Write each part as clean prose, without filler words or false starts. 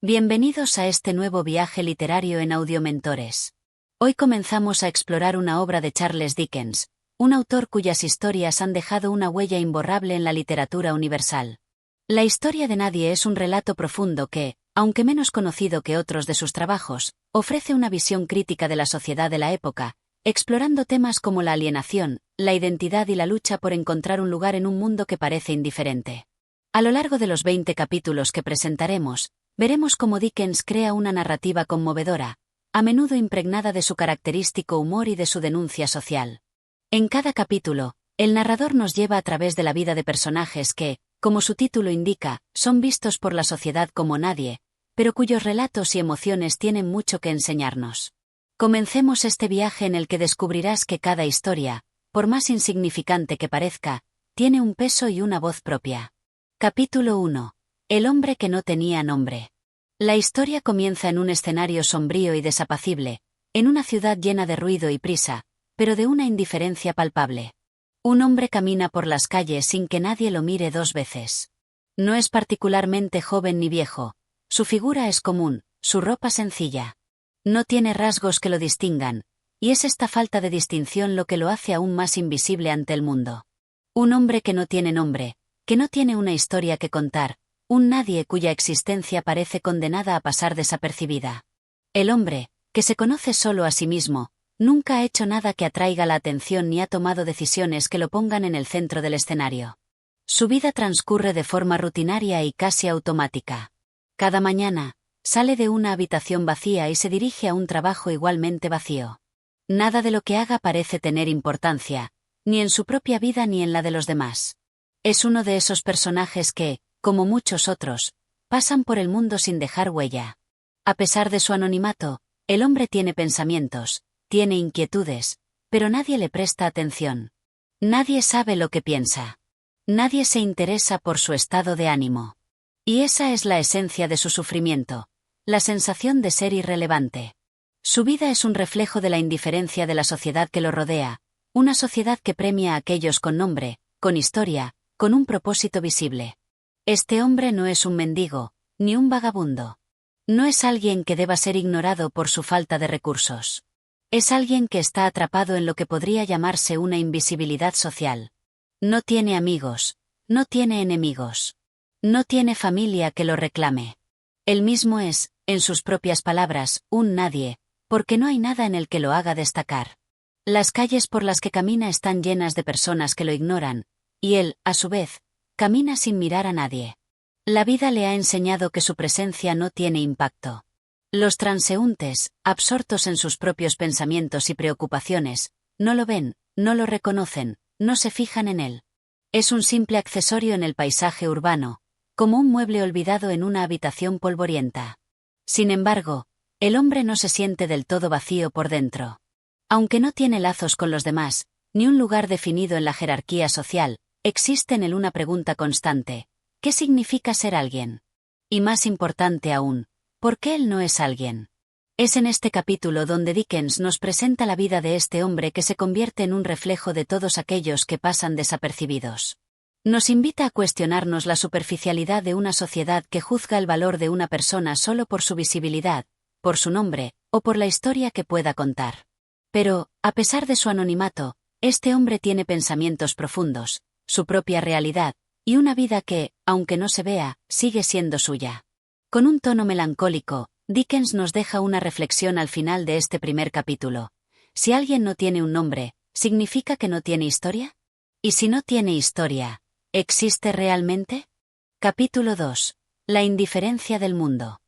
Bienvenidos a este nuevo viaje literario en Audiomentores. Hoy comenzamos a explorar una obra de Charles Dickens, un autor cuyas historias han dejado una huella imborrable en la literatura universal. La historia de Nadie es un relato profundo que, aunque menos conocido que otros de sus trabajos, ofrece una visión crítica de la sociedad de la época, explorando temas como la alienación, la identidad y la lucha por encontrar un lugar en un mundo que parece indiferente. A lo largo de los 20 capítulos que presentaremos, veremos cómo Dickens crea una narrativa conmovedora, a menudo impregnada de su característico humor y de su denuncia social. En cada capítulo, el narrador nos lleva a través de la vida de personajes que, como su título indica, son vistos por la sociedad como nadie, pero cuyos relatos y emociones tienen mucho que enseñarnos. Comencemos este viaje en el que descubrirás que cada historia, por más insignificante que parezca, tiene un peso y una voz propia. Capítulo 1. El hombre que no tenía nombre. La historia comienza en un escenario sombrío y desapacible, en una ciudad llena de ruido y prisa, pero de una indiferencia palpable. Un hombre camina por las calles sin que nadie lo mire dos veces. No es particularmente joven ni viejo, su figura es común, su ropa sencilla. No tiene rasgos que lo distingan, y es esta falta de distinción lo que lo hace aún más invisible ante el mundo. Un hombre que no tiene nombre, que no tiene una historia que contar, un nadie cuya existencia parece condenada a pasar desapercibida. El hombre, que se conoce solo a sí mismo, nunca ha hecho nada que atraiga la atención ni ha tomado decisiones que lo pongan en el centro del escenario. Su vida transcurre de forma rutinaria y casi automática. Cada mañana, sale de una habitación vacía y se dirige a un trabajo igualmente vacío. Nada de lo que haga parece tener importancia, ni en su propia vida ni en la de los demás. Es uno de esos personajes que, como muchos otros, pasan por el mundo sin dejar huella. A pesar de su anonimato, el hombre tiene pensamientos, tiene inquietudes, pero nadie le presta atención. Nadie sabe lo que piensa. Nadie se interesa por su estado de ánimo. Y esa es la esencia de su sufrimiento, la sensación de ser irrelevante. Su vida es un reflejo de la indiferencia de la sociedad que lo rodea, una sociedad que premia a aquellos con nombre, con historia, con un propósito visible. Este hombre no es un mendigo, ni un vagabundo. No es alguien que deba ser ignorado por su falta de recursos. Es alguien que está atrapado en lo que podría llamarse una invisibilidad social. No tiene amigos, no tiene enemigos. No tiene familia que lo reclame. Él mismo es, en sus propias palabras, un nadie, porque no hay nada en el que lo haga destacar. Las calles por las que camina están llenas de personas que lo ignoran, y él, a su vez, camina sin mirar a nadie. La vida le ha enseñado que su presencia no tiene impacto. Los transeúntes, absortos en sus propios pensamientos y preocupaciones, no lo ven, no lo reconocen, no se fijan en él. Es un simple accesorio en el paisaje urbano, como un mueble olvidado en una habitación polvorienta. Sin embargo, el hombre no se siente del todo vacío por dentro. Aunque no tiene lazos con los demás, ni un lugar definido en la jerarquía social, existe en él una pregunta constante: ¿qué significa ser alguien? Y más importante aún, ¿por qué él no es alguien? Es en este capítulo donde Dickens nos presenta la vida de este hombre que se convierte en un reflejo de todos aquellos que pasan desapercibidos. Nos invita a cuestionarnos la superficialidad de una sociedad que juzga el valor de una persona solo por su visibilidad, por su nombre, o por la historia que pueda contar. Pero, a pesar de su anonimato, este hombre tiene pensamientos profundos, su propia realidad, y una vida que, aunque no se vea, sigue siendo suya. Con un tono melancólico, Dickens nos deja una reflexión al final de este primer capítulo. Si alguien no tiene un nombre, ¿significa que no tiene historia? Y si no tiene historia, ¿existe realmente? Capítulo 2. La indiferencia del mundo.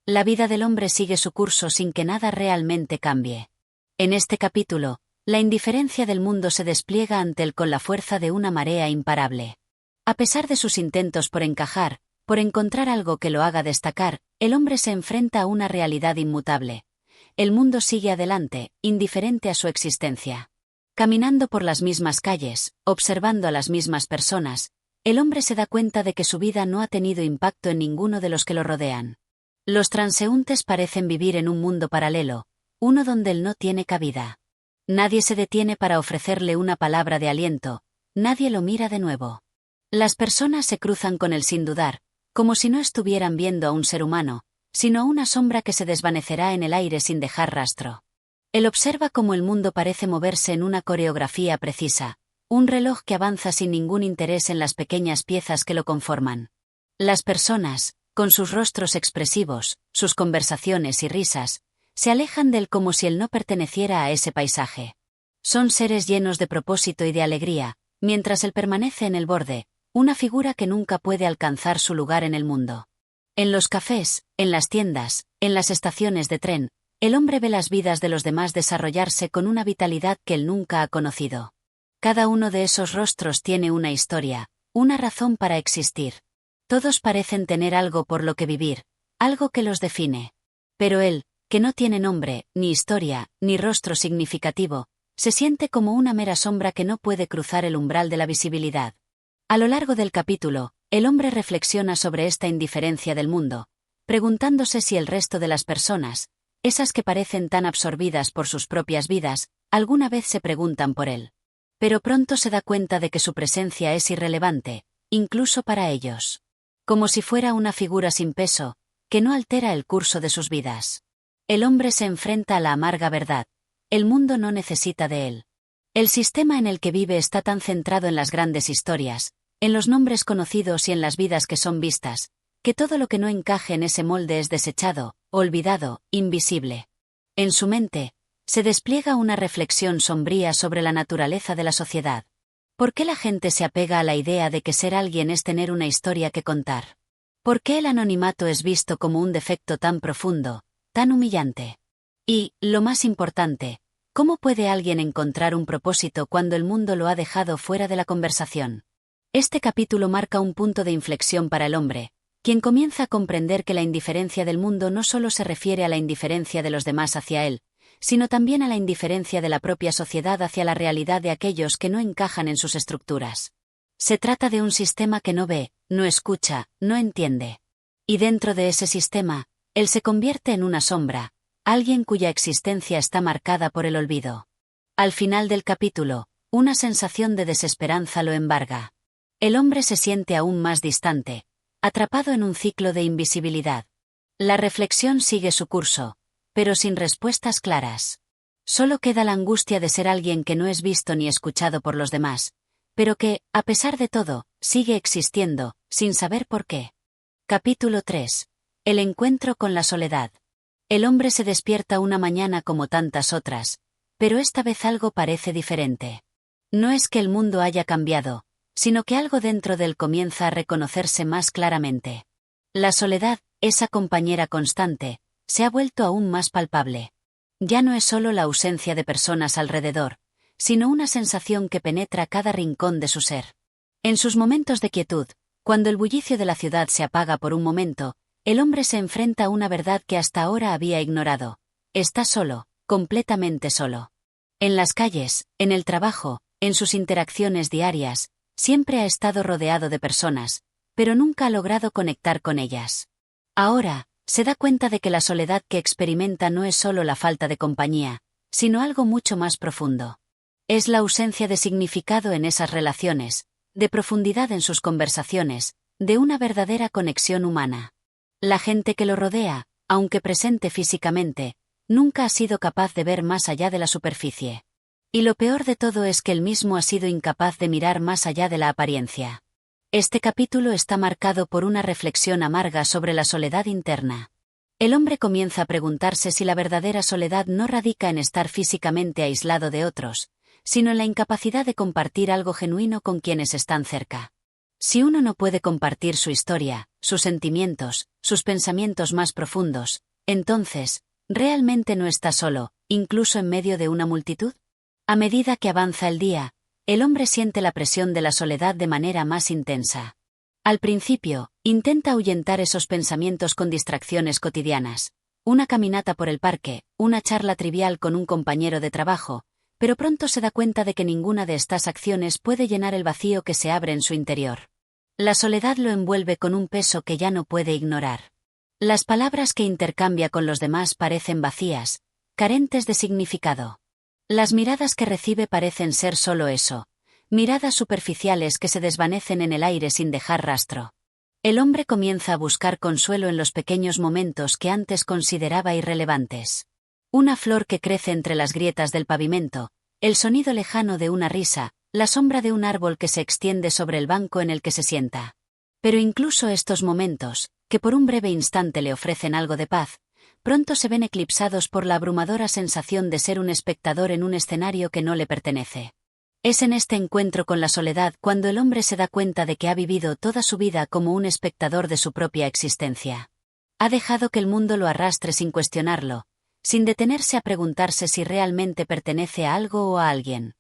La vida del hombre sigue su curso sin que nada realmente cambie. En este capítulo, la indiferencia del mundo se despliega ante él con la fuerza de una marea imparable. A pesar de sus intentos por encajar, por encontrar algo que lo haga destacar, el hombre se enfrenta a una realidad inmutable. El mundo sigue adelante, indiferente a su existencia. Caminando por las mismas calles, observando a las mismas personas, el hombre se da cuenta de que su vida no ha tenido impacto en ninguno de los que lo rodean. Los transeúntes parecen vivir en un mundo paralelo, uno donde él no tiene cabida. Nadie se detiene para ofrecerle una palabra de aliento, nadie lo mira de nuevo. Las personas se cruzan con él sin dudar, como si no estuvieran viendo a un ser humano, sino a una sombra que se desvanecerá en el aire sin dejar rastro. Él observa cómo el mundo parece moverse en una coreografía precisa, un reloj que avanza sin ningún interés en las pequeñas piezas que lo conforman. Las personas, con sus rostros expresivos, sus conversaciones y risas, se alejan de él como si él no perteneciera a ese paisaje. Son seres llenos de propósito y de alegría, mientras él permanece en el borde, una figura que nunca puede alcanzar su lugar en el mundo. En los cafés, en las tiendas, en las estaciones de tren, el hombre ve las vidas de los demás desarrollarse con una vitalidad que él nunca ha conocido. Cada uno de esos rostros tiene una historia, una razón para existir. Todos parecen tener algo por lo que vivir, algo que los define. Pero él, que no tiene nombre, ni historia, ni rostro significativo, se siente como una mera sombra que no puede cruzar el umbral de la visibilidad. A lo largo del capítulo, el hombre reflexiona sobre esta indiferencia del mundo, preguntándose si el resto de las personas, esas que parecen tan absorbidas por sus propias vidas, alguna vez se preguntan por él. Pero pronto se da cuenta de que su presencia es irrelevante, incluso para ellos. Como si fuera una figura sin peso, que no altera el curso de sus vidas. El hombre se enfrenta a la amarga verdad. El mundo no necesita de él. El sistema en el que vive está tan centrado en las grandes historias, en los nombres conocidos y en las vidas que son vistas, que todo lo que no encaje en ese molde es desechado, olvidado, invisible. En su mente, se despliega una reflexión sombría sobre la naturaleza de la sociedad. ¿Por qué la gente se apega a la idea de que ser alguien es tener una historia que contar? ¿Por qué el anonimato es visto como un defecto tan profundo, tan humillante? Y, lo más importante, ¿cómo puede alguien encontrar un propósito cuando el mundo lo ha dejado fuera de la conversación? Este capítulo marca un punto de inflexión para el hombre, quien comienza a comprender que la indiferencia del mundo no solo se refiere a la indiferencia de los demás hacia él, sino también a la indiferencia de la propia sociedad hacia la realidad de aquellos que no encajan en sus estructuras. Se trata de un sistema que no ve, no escucha, no entiende. Y dentro de ese sistema, él se convierte en una sombra, alguien cuya existencia está marcada por el olvido. Al final del capítulo, una sensación de desesperanza lo embarga. El hombre se siente aún más distante, atrapado en un ciclo de invisibilidad. La reflexión sigue su curso, pero sin respuestas claras. Solo queda la angustia de ser alguien que no es visto ni escuchado por los demás, pero que, a pesar de todo, sigue existiendo, sin saber por qué. Capítulo 3. El encuentro con la soledad. El hombre se despierta una mañana como tantas otras, pero esta vez algo parece diferente. No es que el mundo haya cambiado, sino que algo dentro de él comienza a reconocerse más claramente. La soledad, esa compañera constante, se ha vuelto aún más palpable. Ya no es solo la ausencia de personas alrededor, sino una sensación que penetra cada rincón de su ser. En sus momentos de quietud, cuando el bullicio de la ciudad se apaga por un momento, el hombre se enfrenta a una verdad que hasta ahora había ignorado. Está solo, completamente solo. En las calles, en el trabajo, en sus interacciones diarias, siempre ha estado rodeado de personas, pero nunca ha logrado conectar con ellas. Ahora, se da cuenta de que la soledad que experimenta no es solo la falta de compañía, sino algo mucho más profundo. Es la ausencia de significado en esas relaciones, de profundidad en sus conversaciones, de una verdadera conexión humana. La gente que lo rodea, aunque presente físicamente, nunca ha sido capaz de ver más allá de la superficie. Y lo peor de todo es que él mismo ha sido incapaz de mirar más allá de la apariencia. Este capítulo está marcado por una reflexión amarga sobre la soledad interna. El hombre comienza a preguntarse si la verdadera soledad no radica en estar físicamente aislado de otros, sino en la incapacidad de compartir algo genuino con quienes están cerca. Si uno no puede compartir su historia, sus sentimientos, sus pensamientos más profundos, entonces, ¿realmente no está solo, incluso en medio de una multitud? A medida que avanza el día, el hombre siente la presión de la soledad de manera más intensa. Al principio, intenta ahuyentar esos pensamientos con distracciones cotidianas, una caminata por el parque, una charla trivial con un compañero de trabajo, pero pronto se da cuenta de que ninguna de estas acciones puede llenar el vacío que se abre en su interior. La soledad lo envuelve con un peso que ya no puede ignorar. Las palabras que intercambia con los demás parecen vacías, carentes de significado. Las miradas que recibe parecen ser solo eso, miradas superficiales que se desvanecen en el aire sin dejar rastro. El hombre comienza a buscar consuelo en los pequeños momentos que antes consideraba irrelevantes. Una flor que crece entre las grietas del pavimento, el sonido lejano de una risa, la sombra de un árbol que se extiende sobre el banco en el que se sienta. Pero incluso estos momentos, que por un breve instante le ofrecen algo de paz, pronto se ven eclipsados por la abrumadora sensación de ser un espectador en un escenario que no le pertenece. Es en este encuentro con la soledad cuando el hombre se da cuenta de que ha vivido toda su vida como un espectador de su propia existencia. Ha dejado que el mundo lo arrastre sin cuestionarlo, sin detenerse a preguntarse si realmente pertenece a algo o a alguien.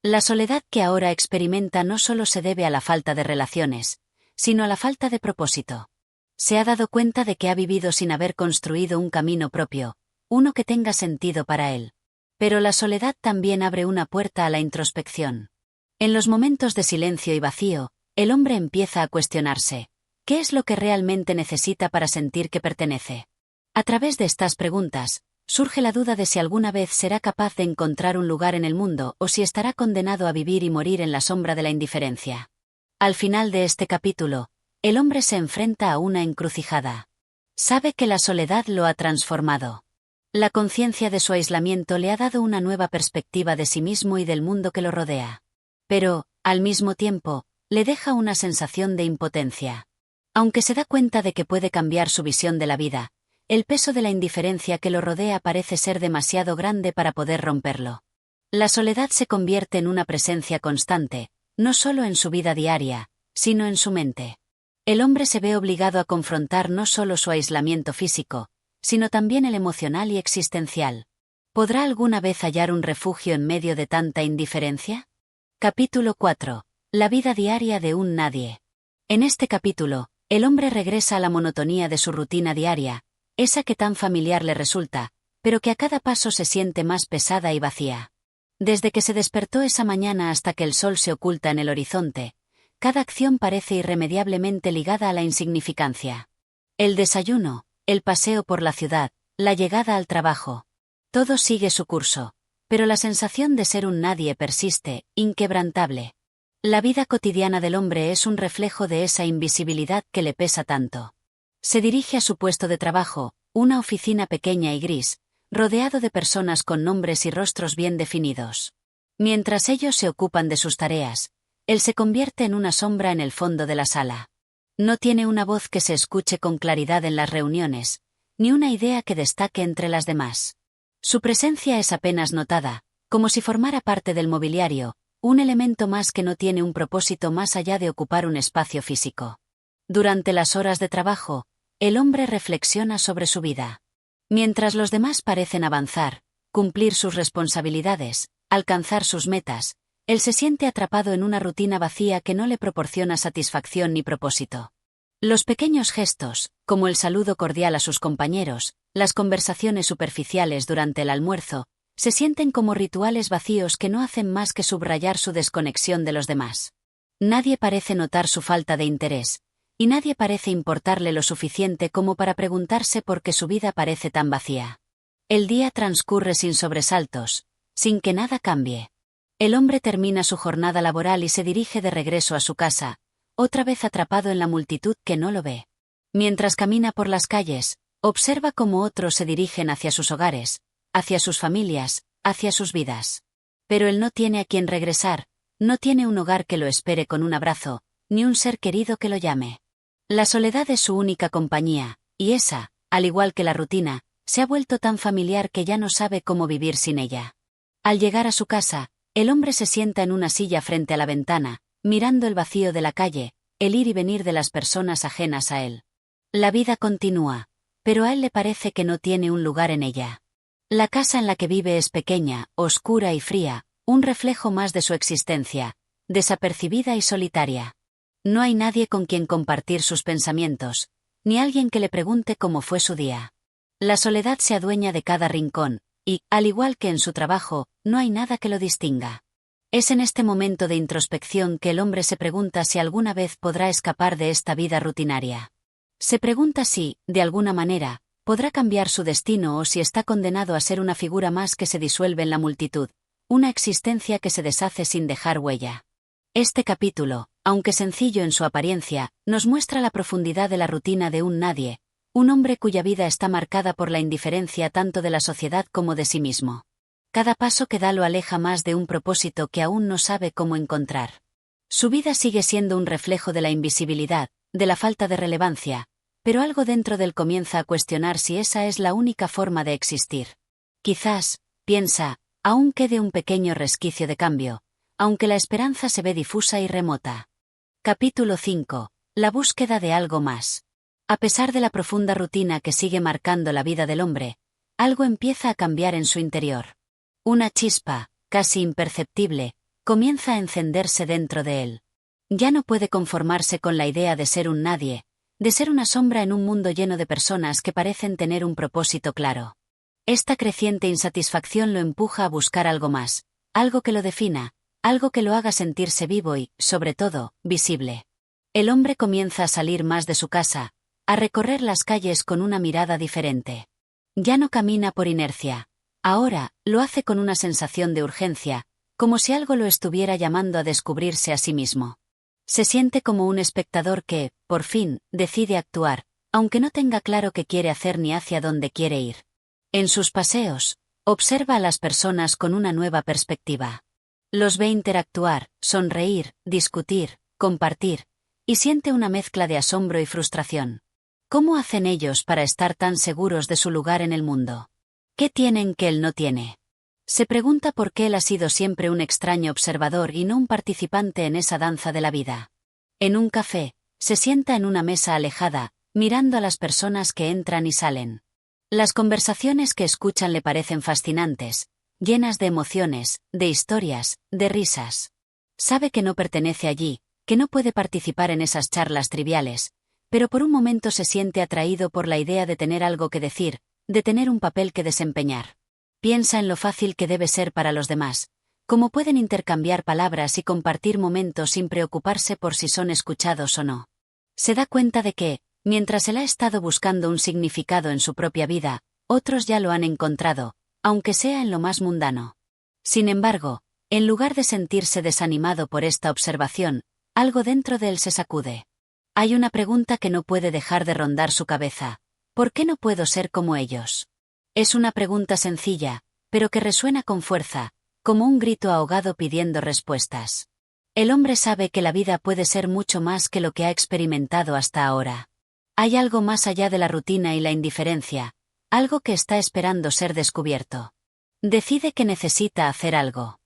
La soledad que ahora experimenta no solo se debe a la falta de relaciones, sino a la falta de propósito. Se ha dado cuenta de que ha vivido sin haber construido un camino propio, uno que tenga sentido para él. Pero la soledad también abre una puerta a la introspección. En los momentos de silencio y vacío, el hombre empieza a cuestionarse, ¿qué es lo que realmente necesita para sentir que pertenece? A través de estas preguntas, surge la duda de si alguna vez será capaz de encontrar un lugar en el mundo o si estará condenado a vivir y morir en la sombra de la indiferencia. Al final de este capítulo, el hombre se enfrenta a una encrucijada. Sabe que la soledad lo ha transformado. La conciencia de su aislamiento le ha dado una nueva perspectiva de sí mismo y del mundo que lo rodea. Pero, al mismo tiempo, le deja una sensación de impotencia. Aunque se da cuenta de que puede cambiar su visión de la vida, el peso de la indiferencia que lo rodea parece ser demasiado grande para poder romperlo. La soledad se convierte en una presencia constante, no solo en su vida diaria, sino en su mente. El hombre se ve obligado a confrontar no solo su aislamiento físico, sino también el emocional y existencial. ¿Podrá alguna vez hallar un refugio en medio de tanta indiferencia? Capítulo 4. La vida diaria de un nadie. En este capítulo, el hombre regresa a la monotonía de su rutina diaria, esa que tan familiar le resulta, pero que a cada paso se siente más pesada y vacía. Desde que se despertó esa mañana hasta que el sol se oculta en el horizonte, cada acción parece irremediablemente ligada a la insignificancia. El desayuno, el paseo por la ciudad, la llegada al trabajo. Todo sigue su curso, pero la sensación de ser un nadie persiste, inquebrantable. La vida cotidiana del hombre es un reflejo de esa invisibilidad que le pesa tanto. Se dirige a su puesto de trabajo, una oficina pequeña y gris, rodeado de personas con nombres y rostros bien definidos. Mientras ellos se ocupan de sus tareas, él se convierte en una sombra en el fondo de la sala. No tiene una voz que se escuche con claridad en las reuniones, ni una idea que destaque entre las demás. Su presencia es apenas notada, como si formara parte del mobiliario, un elemento más que no tiene un propósito más allá de ocupar un espacio físico. Durante las horas de trabajo, el hombre reflexiona sobre su vida. Mientras los demás parecen avanzar, cumplir sus responsabilidades, alcanzar sus metas, él se siente atrapado en una rutina vacía que no le proporciona satisfacción ni propósito. Los pequeños gestos, como el saludo cordial a sus compañeros, las conversaciones superficiales durante el almuerzo, se sienten como rituales vacíos que no hacen más que subrayar su desconexión de los demás. Nadie parece notar su falta de interés, y nadie parece importarle lo suficiente como para preguntarse por qué su vida parece tan vacía. El día transcurre sin sobresaltos, sin que nada cambie. El hombre termina su jornada laboral y se dirige de regreso a su casa, otra vez atrapado en la multitud que no lo ve. Mientras camina por las calles, observa cómo otros se dirigen hacia sus hogares, hacia sus familias, hacia sus vidas. Pero él no tiene a quien regresar, no tiene un hogar que lo espere con un abrazo, ni un ser querido que lo llame. La soledad es su única compañía, y esa, al igual que la rutina, se ha vuelto tan familiar que ya no sabe cómo vivir sin ella. Al llegar a su casa, el hombre se sienta en una silla frente a la ventana, mirando el vacío de la calle, el ir y venir de las personas ajenas a él. La vida continúa, pero a él le parece que no tiene un lugar en ella. La casa en la que vive es pequeña, oscura y fría, un reflejo más de su existencia, desapercibida y solitaria. No hay nadie con quien compartir sus pensamientos, ni alguien que le pregunte cómo fue su día. La soledad se adueña de cada rincón, y, al igual que en su trabajo, no hay nada que lo distinga. Es en este momento de introspección que el hombre se pregunta si alguna vez podrá escapar de esta vida rutinaria. Se pregunta si, de alguna manera, podrá cambiar su destino o si está condenado a ser una figura más que se disuelve en la multitud, una existencia que se deshace sin dejar huella. Este capítulo, aunque sencillo en su apariencia, nos muestra la profundidad de la rutina de un nadie, un hombre cuya vida está marcada por la indiferencia tanto de la sociedad como de sí mismo. Cada paso que da lo aleja más de un propósito que aún no sabe cómo encontrar. Su vida sigue siendo un reflejo de la invisibilidad, de la falta de relevancia, pero algo dentro de él comienza a cuestionar si esa es la única forma de existir. Quizás, piensa, aún quede un pequeño resquicio de cambio, aunque la esperanza se ve difusa y remota. Capítulo 5. La búsqueda de algo más. A pesar de la profunda rutina que sigue marcando la vida del hombre, algo empieza a cambiar en su interior. Una chispa, casi imperceptible, comienza a encenderse dentro de él. Ya no puede conformarse con la idea de ser un nadie, de ser una sombra en un mundo lleno de personas que parecen tener un propósito claro. Esta creciente insatisfacción lo empuja a buscar algo más, algo que lo defina, algo que lo haga sentirse vivo y, sobre todo, visible. El hombre comienza a salir más de su casa, a recorrer las calles con una mirada diferente. Ya no camina por inercia. Ahora, lo hace con una sensación de urgencia, como si algo lo estuviera llamando a descubrirse a sí mismo. Se siente como un espectador que, por fin, decide actuar, aunque no tenga claro qué quiere hacer ni hacia dónde quiere ir. En sus paseos, observa a las personas con una nueva perspectiva. Los ve interactuar, sonreír, discutir, compartir, y siente una mezcla de asombro y frustración. ¿Cómo hacen ellos para estar tan seguros de su lugar en el mundo? ¿Qué tienen que él no tiene? Se pregunta por qué él ha sido siempre un extraño observador y no un participante en esa danza de la vida. En un café, se sienta en una mesa alejada, mirando a las personas que entran y salen. Las conversaciones que escuchan le parecen fascinantes, llenas de emociones, de historias, de risas. Sabe que no pertenece allí, que no puede participar en esas charlas triviales, pero por un momento se siente atraído por la idea de tener algo que decir, de tener un papel que desempeñar. Piensa en lo fácil que debe ser para los demás, cómo pueden intercambiar palabras y compartir momentos sin preocuparse por si son escuchados o no. Se da cuenta de que, mientras él ha estado buscando un significado en su propia vida, otros ya lo han encontrado, aunque sea en lo más mundano. Sin embargo, en lugar de sentirse desanimado por esta observación, algo dentro de él se sacude. Hay una pregunta que no puede dejar de rondar su cabeza. ¿Por qué no puedo ser como ellos? Es una pregunta sencilla, pero que resuena con fuerza, como un grito ahogado pidiendo respuestas. El hombre sabe que la vida puede ser mucho más que lo que ha experimentado hasta ahora. Hay algo más allá de la rutina y la indiferencia, algo que está esperando ser descubierto. Decide que necesita hacer algo.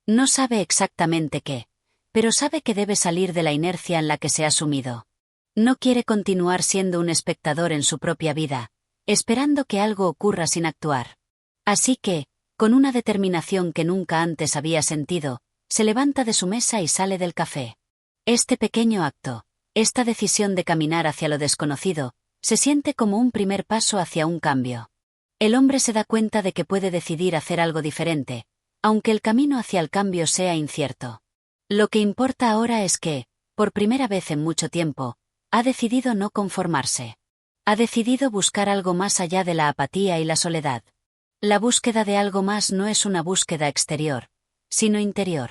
No sabe exactamente qué, pero sabe que debe salir de la inercia en la que se ha sumido. No quiere continuar siendo un espectador en su propia vida, esperando que algo ocurra sin actuar. Así que, con una determinación que nunca antes había sentido, se levanta de su mesa y sale del café. Este pequeño acto, esta decisión de caminar hacia lo desconocido, se siente como un primer paso hacia un cambio. El hombre se da cuenta de que puede decidir hacer algo diferente, aunque el camino hacia el cambio sea incierto. Lo que importa ahora es que, por primera vez en mucho tiempo, ha decidido no conformarse. Ha decidido buscar algo más allá de la apatía y la soledad. La búsqueda de algo más no es una búsqueda exterior, sino interior.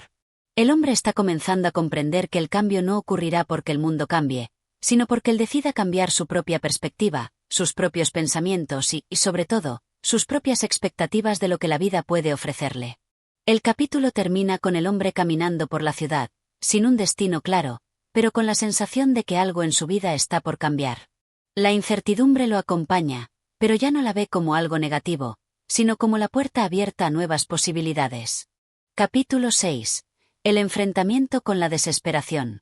El hombre está comenzando a comprender que el cambio no ocurrirá porque el mundo cambie, sino porque él decida cambiar su propia perspectiva, sus propios pensamientos y, sobre todo, sus propias expectativas de lo que la vida puede ofrecerle. El capítulo termina con el hombre caminando por la ciudad, sin un destino claro, pero con la sensación de que algo en su vida está por cambiar. La incertidumbre lo acompaña, pero ya no la ve como algo negativo, sino como la puerta abierta a nuevas posibilidades. Capítulo 6. El enfrentamiento con la desesperación.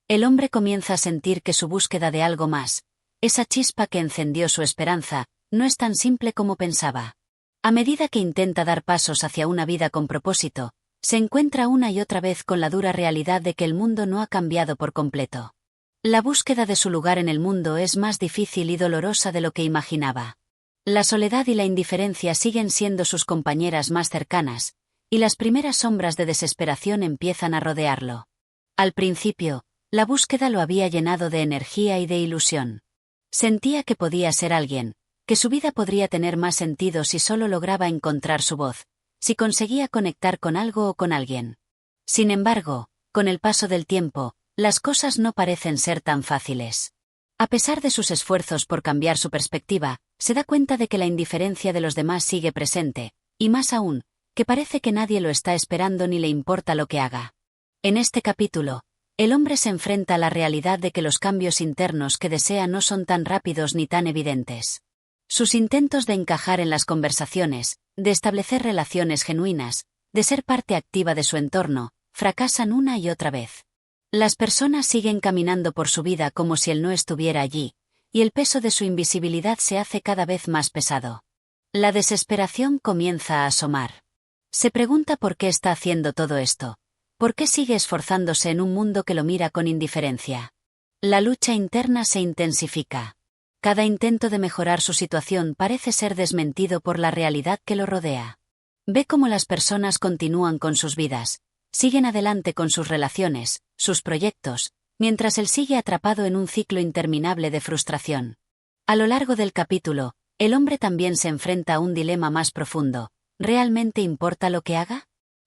El hombre comienza a sentir que su búsqueda de algo más, esa chispa que encendió su esperanza, no es tan simple como pensaba. A medida que intenta dar pasos hacia una vida con propósito, se encuentra una y otra vez con la dura realidad de que el mundo no ha cambiado por completo. La búsqueda de su lugar en el mundo es más difícil y dolorosa de lo que imaginaba. La soledad y la indiferencia siguen siendo sus compañeras más cercanas, y las primeras sombras de desesperación empiezan a rodearlo. Al principio, la búsqueda lo había llenado de energía y de ilusión. Sentía que podía ser alguien, que su vida podría tener más sentido si solo lograba encontrar su voz, si conseguía conectar con algo o con alguien. Sin embargo, con el paso del tiempo, las cosas no parecen ser tan fáciles. A pesar de sus esfuerzos por cambiar su perspectiva, se da cuenta de que la indiferencia de los demás sigue presente, y más aún, que parece que nadie lo está esperando ni le importa lo que haga. En este capítulo, el hombre se enfrenta a la realidad de que los cambios internos que desea no son tan rápidos ni tan evidentes. Sus intentos de encajar en las conversaciones, de establecer relaciones genuinas, de ser parte activa de su entorno, fracasan una y otra vez. Las personas siguen caminando por su vida como si él no estuviera allí, y el peso de su invisibilidad se hace cada vez más pesado. La desesperación comienza a asomar. Se pregunta por qué está haciendo todo esto. ¿Por qué sigue esforzándose en un mundo que lo mira con indiferencia? La lucha interna se intensifica. Cada intento de mejorar su situación parece ser desmentido por la realidad que lo rodea. Ve cómo las personas continúan con sus vidas, siguen adelante con sus relaciones, sus proyectos, mientras él sigue atrapado en un ciclo interminable de frustración. A lo largo del capítulo, el hombre también se enfrenta a un dilema más profundo. ¿Realmente importa lo que haga?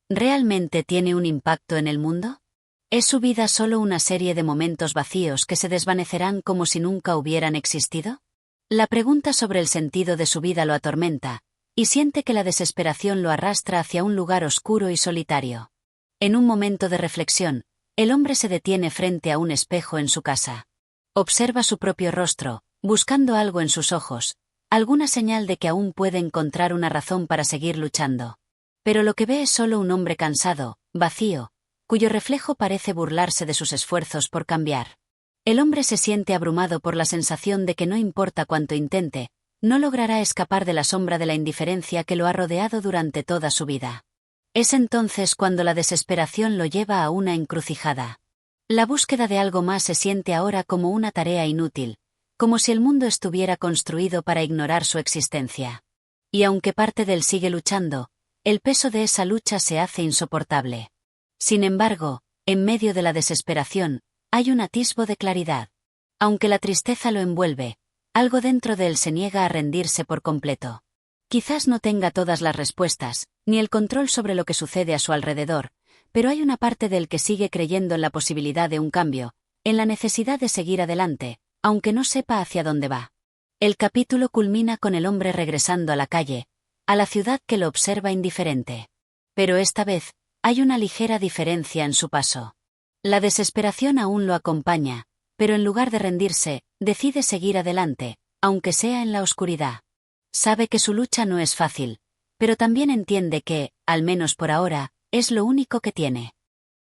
¿Realmente tiene un impacto en el mundo? ¿Es su vida solo una serie de momentos vacíos que se desvanecerán como si nunca hubieran existido? La pregunta sobre el sentido de su vida lo atormenta, y siente que la desesperación lo arrastra hacia un lugar oscuro y solitario. En un momento de reflexión, el hombre se detiene frente a un espejo en su casa. Observa su propio rostro, buscando algo en sus ojos, alguna señal de que aún puede encontrar una razón para seguir luchando. Pero lo que ve es solo un hombre cansado, vacío, cuyo reflejo parece burlarse de sus esfuerzos por cambiar. El hombre se siente abrumado por la sensación de que no importa cuánto intente, no logrará escapar de la sombra de la indiferencia que lo ha rodeado durante toda su vida. Es entonces cuando la desesperación lo lleva a una encrucijada. La búsqueda de algo más se siente ahora como una tarea inútil, como si el mundo estuviera construido para ignorar su existencia. Y aunque parte de él sigue luchando, el peso de esa lucha se hace insoportable. Sin embargo, en medio de la desesperación, hay un atisbo de claridad. Aunque la tristeza lo envuelve, algo dentro de él se niega a rendirse por completo. Quizás no tenga todas las respuestas, ni el control sobre lo que sucede a su alrededor, pero hay una parte de él que sigue creyendo en la posibilidad de un cambio, en la necesidad de seguir adelante, aunque no sepa hacia dónde va. El capítulo culmina con el hombre regresando a la calle, a la ciudad que lo observa indiferente. Pero esta vez, hay una ligera diferencia en su paso. La desesperación aún lo acompaña, pero en lugar de rendirse, decide seguir adelante, aunque sea en la oscuridad. Sabe que su lucha no es fácil, pero también entiende que, al menos por ahora, es lo único que tiene.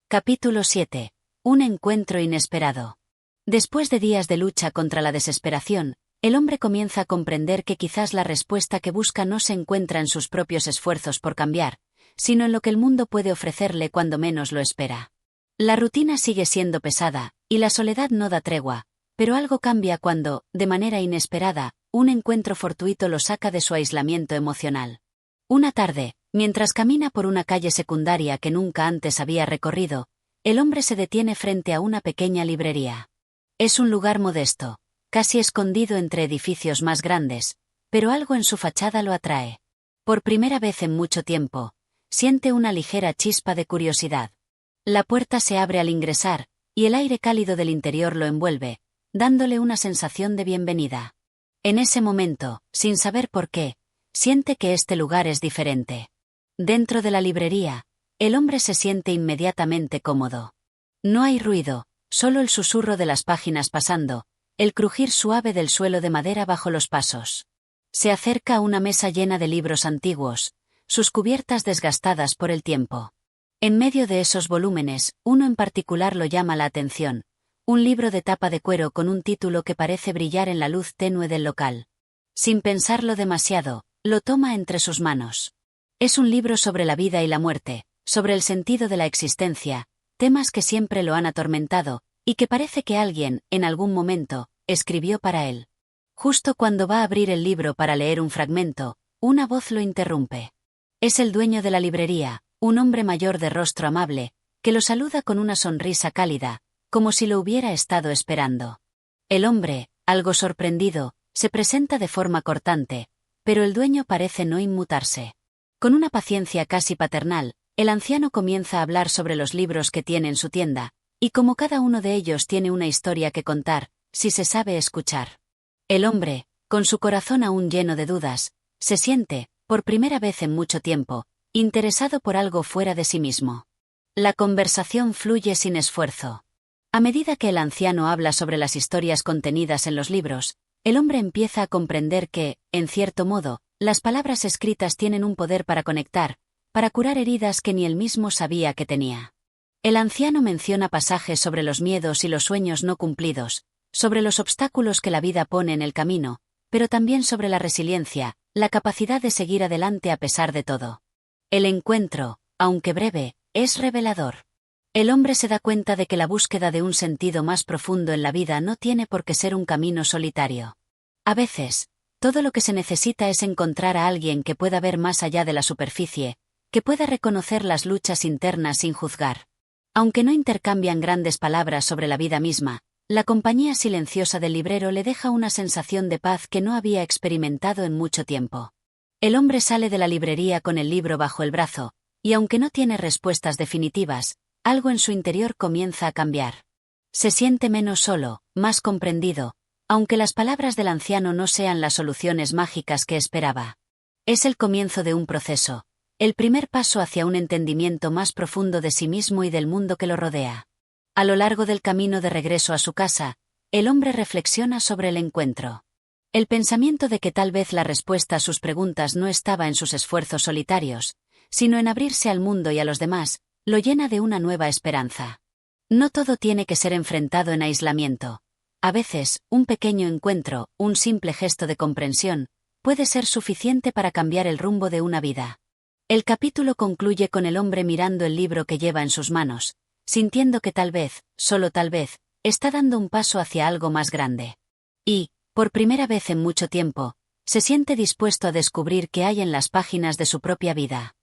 Capítulo 7. Un encuentro inesperado. Después de días de lucha contra la desesperación, el hombre comienza a comprender que quizás la respuesta que busca no se encuentra en sus propios esfuerzos por cambiar, sino en lo que el mundo puede ofrecerle cuando menos lo espera. La rutina sigue siendo pesada, y la soledad no da tregua, pero algo cambia cuando, de manera inesperada, un encuentro fortuito lo saca de su aislamiento emocional. Una tarde, mientras camina por una calle secundaria que nunca antes había recorrido, el hombre se detiene frente a una pequeña librería. Es un lugar modesto, casi escondido entre edificios más grandes, pero algo en su fachada lo atrae. Por primera vez en mucho tiempo, siente una ligera chispa de curiosidad. La puerta se abre al ingresar, y el aire cálido del interior lo envuelve, dándole una sensación de bienvenida. En ese momento, sin saber por qué, siente que este lugar es diferente. Dentro de la librería, el hombre se siente inmediatamente cómodo. No hay ruido, solo el susurro de las páginas pasando, el crujir suave del suelo de madera bajo los pasos. Se acerca a una mesa llena de libros antiguos, sus cubiertas desgastadas por el tiempo. En medio de esos volúmenes, uno en particular lo llama la atención. Un libro de tapa de cuero con un título que parece brillar en la luz tenue del local. Sin pensarlo demasiado, lo toma entre sus manos. Es un libro sobre la vida y la muerte, sobre el sentido de la existencia, temas que siempre lo han atormentado, y que parece que alguien, en algún momento, escribió para él. Justo cuando va a abrir el libro para leer un fragmento, una voz lo interrumpe. Es el dueño de la librería, un hombre mayor de rostro amable, que lo saluda con una sonrisa cálida, como si lo hubiera estado esperando. El hombre, algo sorprendido, se presenta de forma cortante, pero el dueño parece no inmutarse. Con una paciencia casi paternal, El anciano comienza a hablar sobre los libros que tiene en su tienda, y como cada uno de ellos tiene una historia que contar, si se sabe escuchar. El hombre, con su corazón aún lleno de dudas, se siente, por primera vez en mucho tiempo, interesado por algo fuera de sí mismo. La conversación fluye sin esfuerzo. A medida que el anciano habla sobre las historias contenidas en los libros, el hombre empieza a comprender que, en cierto modo, las palabras escritas tienen un poder para conectar, para curar heridas que ni él mismo sabía que tenía. El anciano menciona pasajes sobre los miedos y los sueños no cumplidos, sobre los obstáculos que la vida pone en el camino, pero también sobre la resiliencia, la capacidad de seguir adelante a pesar de todo. El encuentro, aunque breve, es revelador. El hombre se da cuenta de que la búsqueda de un sentido más profundo en la vida no tiene por qué ser un camino solitario. A veces, todo lo que se necesita es encontrar a alguien que pueda ver más allá de la superficie, que pueda reconocer las luchas internas sin juzgar. Aunque no intercambian grandes palabras sobre la vida misma, la compañía silenciosa del librero le deja una sensación de paz que no había experimentado en mucho tiempo. El hombre sale de la librería con el libro bajo el brazo, y aunque no tiene respuestas definitivas, algo en su interior comienza a cambiar. Se siente menos solo, más comprendido, aunque las palabras del anciano no sean las soluciones mágicas que esperaba. Es el comienzo de un proceso, el primer paso hacia un entendimiento más profundo de sí mismo y del mundo que lo rodea. A lo largo del camino de regreso a su casa, el hombre reflexiona sobre el encuentro. El pensamiento de que tal vez la respuesta a sus preguntas no estaba en sus esfuerzos solitarios, sino en abrirse al mundo y a los demás, lo llena de una nueva esperanza. No todo tiene que ser enfrentado en aislamiento. A veces, un pequeño encuentro, un simple gesto de comprensión, puede ser suficiente para cambiar el rumbo de una vida. El capítulo concluye con el hombre mirando el libro que lleva en sus manos, sintiendo que tal vez, solo tal vez, está dando un paso hacia algo más grande. Y, por primera vez en mucho tiempo, se siente dispuesto a descubrir qué hay en las páginas de su propia vida.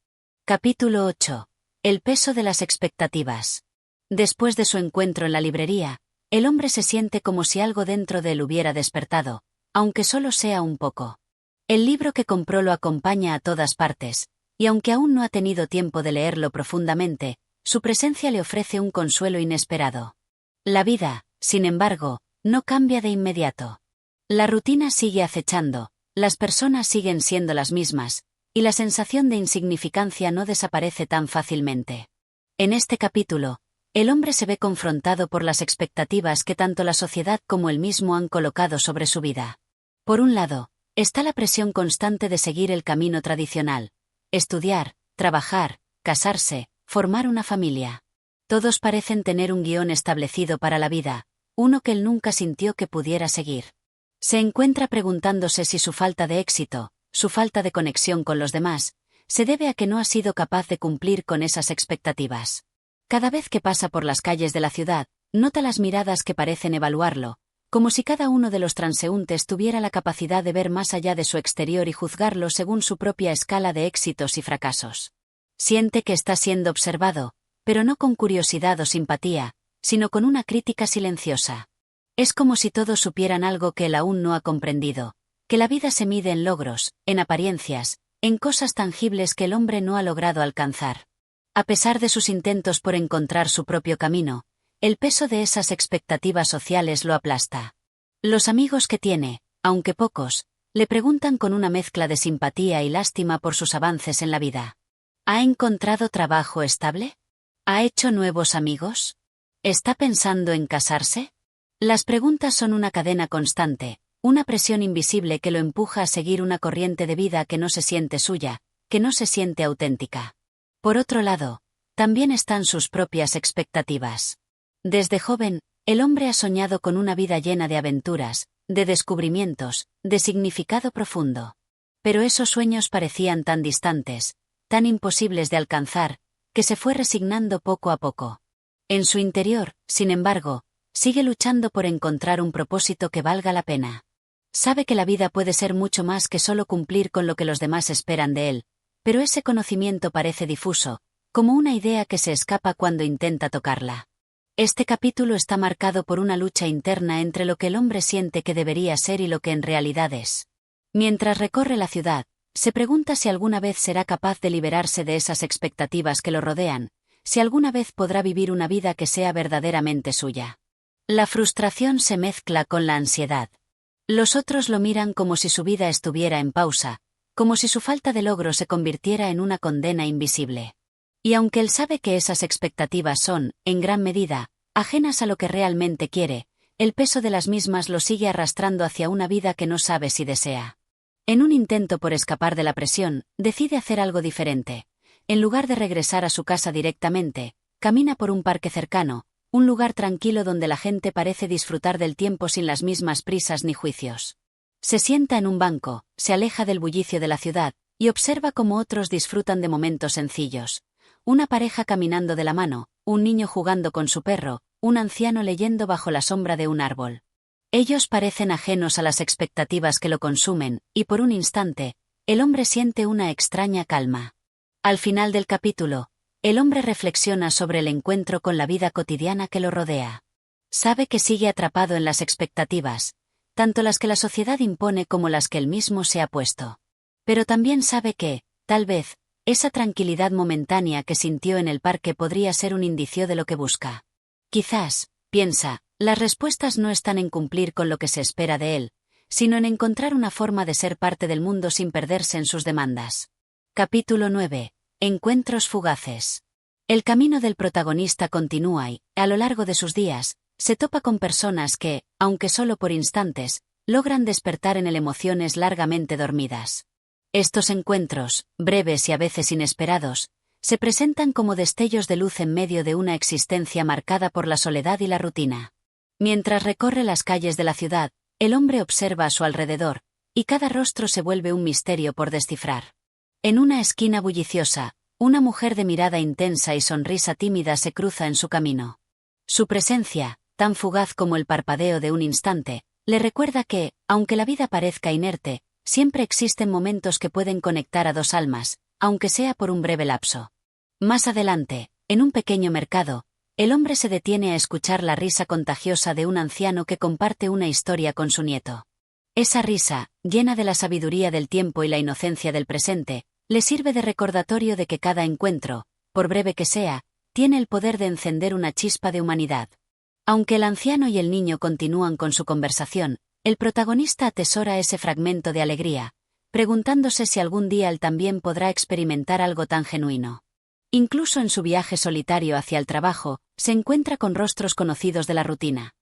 Capítulo 8. El peso de las expectativas. Después de su encuentro en la librería, el hombre se siente como si algo dentro de él hubiera despertado, aunque solo sea un poco. El libro que compró lo acompaña a todas partes, y aunque aún no ha tenido tiempo de leerlo profundamente, su presencia le ofrece un consuelo inesperado. La vida, sin embargo, no cambia de inmediato. La rutina sigue acechando, las personas siguen siendo las mismas, y la sensación de insignificancia no desaparece tan fácilmente. En este capítulo, el hombre se ve confrontado por las expectativas que tanto la sociedad como él mismo han colocado sobre su vida. Por un lado, está la presión constante de seguir el camino tradicional: estudiar, trabajar, casarse, formar una familia. Todos parecen tener un guión establecido para la vida, uno que él nunca sintió que pudiera seguir. Se encuentra preguntándose si su falta de éxito, su falta de conexión con los demás, se debe a que no ha sido capaz de cumplir con esas expectativas. Cada vez que pasa por las calles de la ciudad, nota las miradas que parecen evaluarlo, como si cada uno de los transeúntes tuviera la capacidad de ver más allá de su exterior y juzgarlo según su propia escala de éxitos y fracasos. Siente que está siendo observado, pero no con curiosidad o simpatía, sino con una crítica silenciosa. Es como si todos supieran algo que él aún no ha comprendido, que la vida se mide en logros, en apariencias, en cosas tangibles que el hombre no ha logrado alcanzar. A pesar de sus intentos por encontrar su propio camino, el peso de esas expectativas sociales lo aplasta. Los amigos que tiene, aunque pocos, le preguntan con una mezcla de simpatía y lástima por sus avances en la vida. ¿Ha encontrado trabajo estable? ¿Ha hecho nuevos amigos? ¿Está pensando en casarse? Las preguntas son una cadena constante, una presión invisible que lo empuja a seguir una corriente de vida que no se siente suya, que no se siente auténtica. Por otro lado, también están sus propias expectativas. Desde joven, el hombre ha soñado con una vida llena de aventuras, de descubrimientos, de significado profundo. Pero esos sueños parecían tan distantes, tan imposibles de alcanzar, que se fue resignando poco a poco. En su interior, sin embargo, sigue luchando por encontrar un propósito que valga la pena. Sabe que la vida puede ser mucho más que solo cumplir con lo que los demás esperan de él, pero ese conocimiento parece difuso, como una idea que se escapa cuando intenta tocarla. Este capítulo está marcado por una lucha interna entre lo que el hombre siente que debería ser y lo que en realidad es. Mientras recorre la ciudad, Se pregunta si alguna vez será capaz de liberarse de esas expectativas que lo rodean, si alguna vez podrá vivir una vida que sea verdaderamente suya. La frustración se mezcla con la ansiedad. Los otros lo miran como si su vida estuviera en pausa, como si su falta de logro se convirtiera en una condena invisible. Y aunque él sabe que esas expectativas son, en gran medida, ajenas a lo que realmente quiere, el peso de las mismas lo sigue arrastrando hacia una vida que no sabe si desea. En un intento por escapar de la presión, decide hacer algo diferente. En lugar de regresar a su casa directamente, camina por un parque cercano, un lugar tranquilo donde la gente parece disfrutar del tiempo sin las mismas prisas ni juicios. Se sienta en un banco, se aleja del bullicio de la ciudad, y observa cómo otros disfrutan de momentos sencillos. Una pareja caminando de la mano, un niño jugando con su perro, un anciano leyendo bajo la sombra de un árbol. Ellos parecen ajenos a las expectativas que lo consumen, y por un instante, el hombre siente una extraña calma. Al final del capítulo, el hombre reflexiona sobre el encuentro con la vida cotidiana que lo rodea. Sabe que sigue atrapado en las expectativas, tanto las que la sociedad impone como las que él mismo se ha puesto. Pero también sabe que, tal vez, esa tranquilidad momentánea que sintió en el parque podría ser un indicio de lo que busca. Quizás, piensa, las respuestas no están en cumplir con lo que se espera de él, sino en encontrar una forma de ser parte del mundo sin perderse en sus demandas. Capítulo 9. Encuentros fugaces. El camino del protagonista continúa y, a lo largo de sus días, se topa con personas que, aunque solo por instantes, logran despertar en él emociones largamente dormidas. Estos encuentros, breves y a veces inesperados, se presentan como destellos de luz en medio de una existencia marcada por la soledad y la rutina. Mientras recorre las calles de la ciudad, el hombre observa a su alrededor, y cada rostro se vuelve un misterio por descifrar. En una esquina bulliciosa, una mujer de mirada intensa y sonrisa tímida se cruza en su camino. Su presencia, tan fugaz como el parpadeo de un instante, le recuerda que, aunque la vida parezca inerte, siempre existen momentos que pueden conectar a dos almas, aunque sea por un breve lapso. Más adelante, en un pequeño mercado, el hombre se detiene a escuchar la risa contagiosa de un anciano que comparte una historia con su nieto. Esa risa, llena de la sabiduría del tiempo y la inocencia del presente, le sirve de recordatorio de que cada encuentro, por breve que sea, tiene el poder de encender una chispa de humanidad. Aunque el anciano y el niño continúan con su conversación, el protagonista atesora ese fragmento de alegría, preguntándose si algún día él también podrá experimentar algo tan genuino. Incluso en su viaje solitario hacia el trabajo, se encuentra con rostros conocidos de la rutina.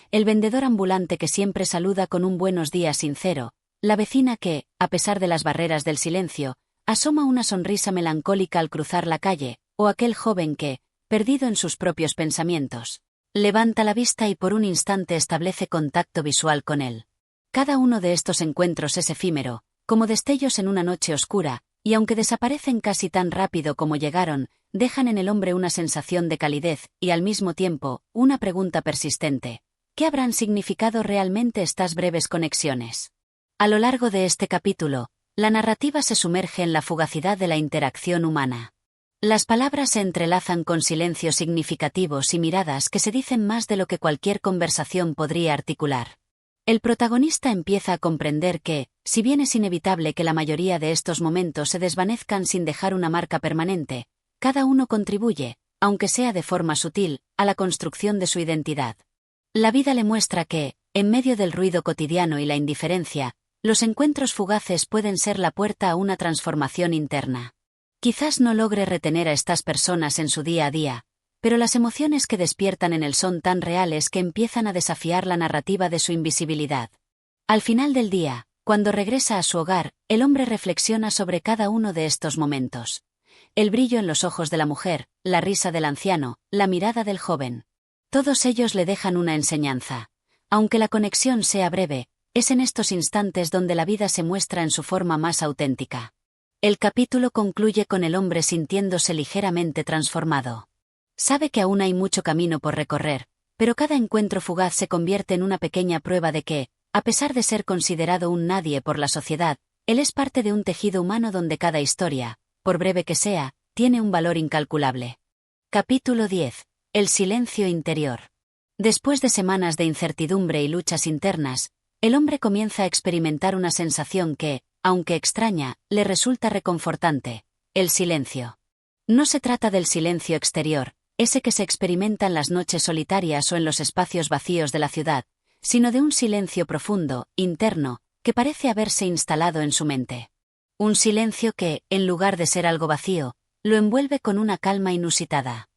El vendedor ambulante que siempre saluda con un buenos días sincero, la vecina que, a pesar de las barreras del silencio, asoma una sonrisa melancólica al cruzar la calle, o aquel joven que, perdido en sus propios pensamientos, levanta la vista y por un instante establece contacto visual con él. Cada uno de estos encuentros es efímero, como destellos en una noche oscura, y aunque desaparecen casi tan rápido como llegaron, dejan en el hombre una sensación de calidez y al mismo tiempo, una pregunta persistente. ¿Qué habrán significado realmente estas breves conexiones? A lo largo de este capítulo, la narrativa se sumerge en la fugacidad de la interacción humana. Las palabras se entrelazan con silencios significativos y miradas que se dicen más de lo que cualquier conversación podría articular. El protagonista empieza a comprender que, si bien es inevitable que la mayoría de estos momentos se desvanezcan sin dejar una marca permanente, cada uno contribuye, aunque sea de forma sutil, a la construcción de su identidad. La vida le muestra que, en medio del ruido cotidiano y la indiferencia, los encuentros fugaces pueden ser la puerta a una transformación interna. Quizás no logre retener a estas personas en su día a día, pero las emociones que despiertan en él son tan reales que empiezan a desafiar la narrativa de su invisibilidad. Al final del día, cuando regresa a su hogar, el hombre reflexiona sobre cada uno de estos momentos. El brillo en los ojos de la mujer, la risa del anciano, la mirada del joven. Todos ellos le dejan una enseñanza. Aunque la conexión sea breve, es en estos instantes donde la vida se muestra en su forma más auténtica. El capítulo concluye con el hombre sintiéndose ligeramente transformado. Sabe que aún hay mucho camino por recorrer, pero cada encuentro fugaz se convierte en una pequeña prueba de que, a pesar de ser considerado un nadie por la sociedad, él es parte de un tejido humano donde cada historia, por breve que sea, tiene un valor incalculable. Capítulo 10. El silencio interior. Después de semanas de incertidumbre y luchas internas, El hombre comienza a experimentar una sensación que, aunque extraña, le resulta reconfortante: el silencio. No se trata del silencio exterior, ese que se experimenta en las noches solitarias o en los espacios vacíos de la ciudad, sino de un silencio profundo, interno, que parece haberse instalado en su mente. Un silencio que, en lugar de ser algo vacío, lo envuelve con una calma inusitada.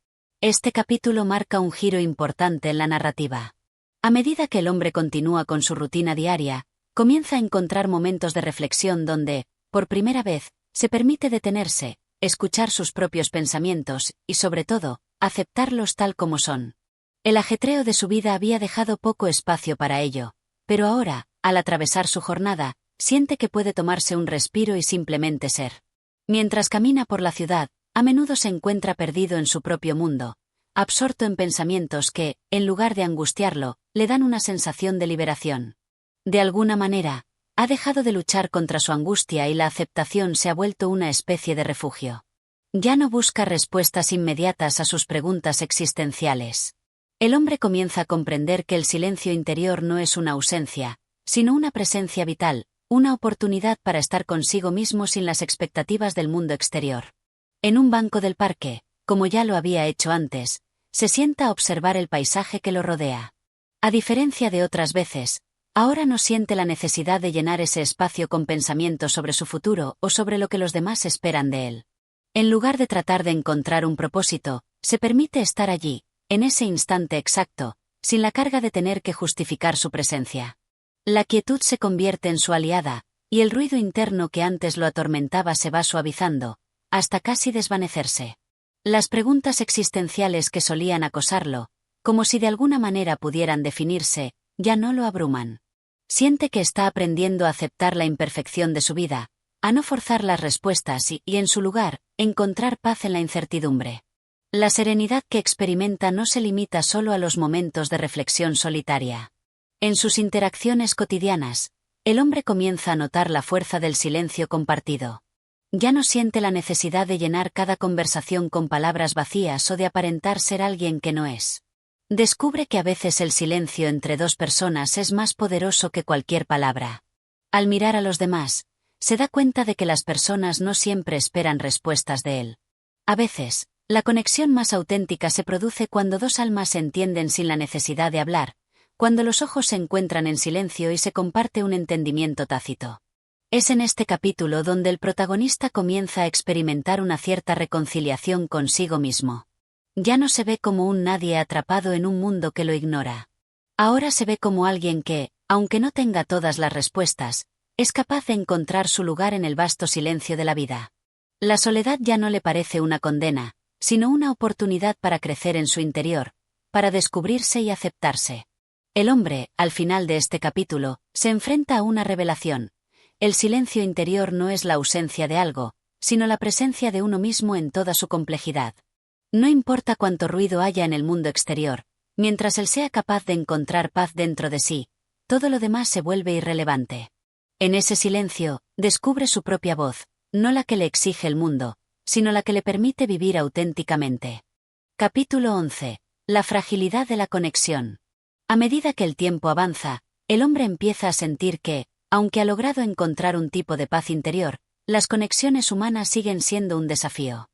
Este capítulo marca un giro importante en la narrativa. A medida que el hombre continúa con su rutina diaria, comienza a encontrar momentos de reflexión donde, por primera vez, se permite detenerse, escuchar sus propios pensamientos y, sobre todo, aceptarlos tal como son. El ajetreo de su vida había dejado poco espacio para ello, pero ahora, al atravesar su jornada, siente que puede tomarse un respiro y simplemente ser. Mientras camina por la ciudad, a menudo se encuentra perdido en su propio mundo, absorto en pensamientos que, en lugar de angustiarlo, le dan una sensación de liberación. De alguna manera, ha dejado de luchar contra su angustia y la aceptación se ha vuelto una especie de refugio. Ya no busca respuestas inmediatas a sus preguntas existenciales. El hombre comienza a comprender que el silencio interior no es una ausencia, sino una presencia vital, una oportunidad para estar consigo mismo sin las expectativas del mundo exterior. En un banco del parque, como ya lo había hecho antes, se sienta a observar el paisaje que lo rodea. A diferencia de otras veces, ahora no siente la necesidad de llenar ese espacio con pensamientos sobre su futuro o sobre lo que los demás esperan de él. En lugar de tratar de encontrar un propósito, se permite estar allí, en ese instante exacto, sin la carga de tener que justificar su presencia. La quietud se convierte en su aliada, y el ruido interno que antes lo atormentaba se va suavizando, hasta casi desvanecerse. Las preguntas existenciales que solían acosarlo, como si de alguna manera pudieran definirse, ya no lo abruman. Siente que está aprendiendo a aceptar la imperfección de su vida, a no forzar las respuestas y, en su lugar, encontrar paz en la incertidumbre. La serenidad que experimenta no se limita solo a los momentos de reflexión solitaria. En sus interacciones cotidianas, el hombre comienza a notar la fuerza del silencio compartido. Ya no siente la necesidad de llenar cada conversación con palabras vacías o de aparentar ser alguien que no es. Descubre que a veces el silencio entre dos personas es más poderoso que cualquier palabra. Al mirar a los demás, se da cuenta de que las personas no siempre esperan respuestas de él. A veces, la conexión más auténtica se produce cuando dos almas se entienden sin la necesidad de hablar, cuando los ojos se encuentran en silencio y se comparte un entendimiento tácito. Es en este capítulo donde el protagonista comienza a experimentar una cierta reconciliación consigo mismo. Ya no se ve como un nadie atrapado en un mundo que lo ignora. Ahora se ve como alguien que, aunque no tenga todas las respuestas, es capaz de encontrar su lugar en el vasto silencio de la vida. La soledad ya no le parece una condena, sino una oportunidad para crecer en su interior, para descubrirse y aceptarse. El hombre, al final de este capítulo, se enfrenta a una revelación. El silencio interior no es la ausencia de algo, sino la presencia de uno mismo en toda su complejidad. No importa cuánto ruido haya en el mundo exterior, mientras él sea capaz de encontrar paz dentro de sí, todo lo demás se vuelve irrelevante. En ese silencio, descubre su propia voz, no la que le exige el mundo, sino la que le permite vivir auténticamente. Capítulo 11. La fragilidad de la conexión. A medida que el tiempo avanza, el hombre empieza a sentir que, aunque ha logrado encontrar un tipo de paz interior, las conexiones humanas siguen siendo un desafío.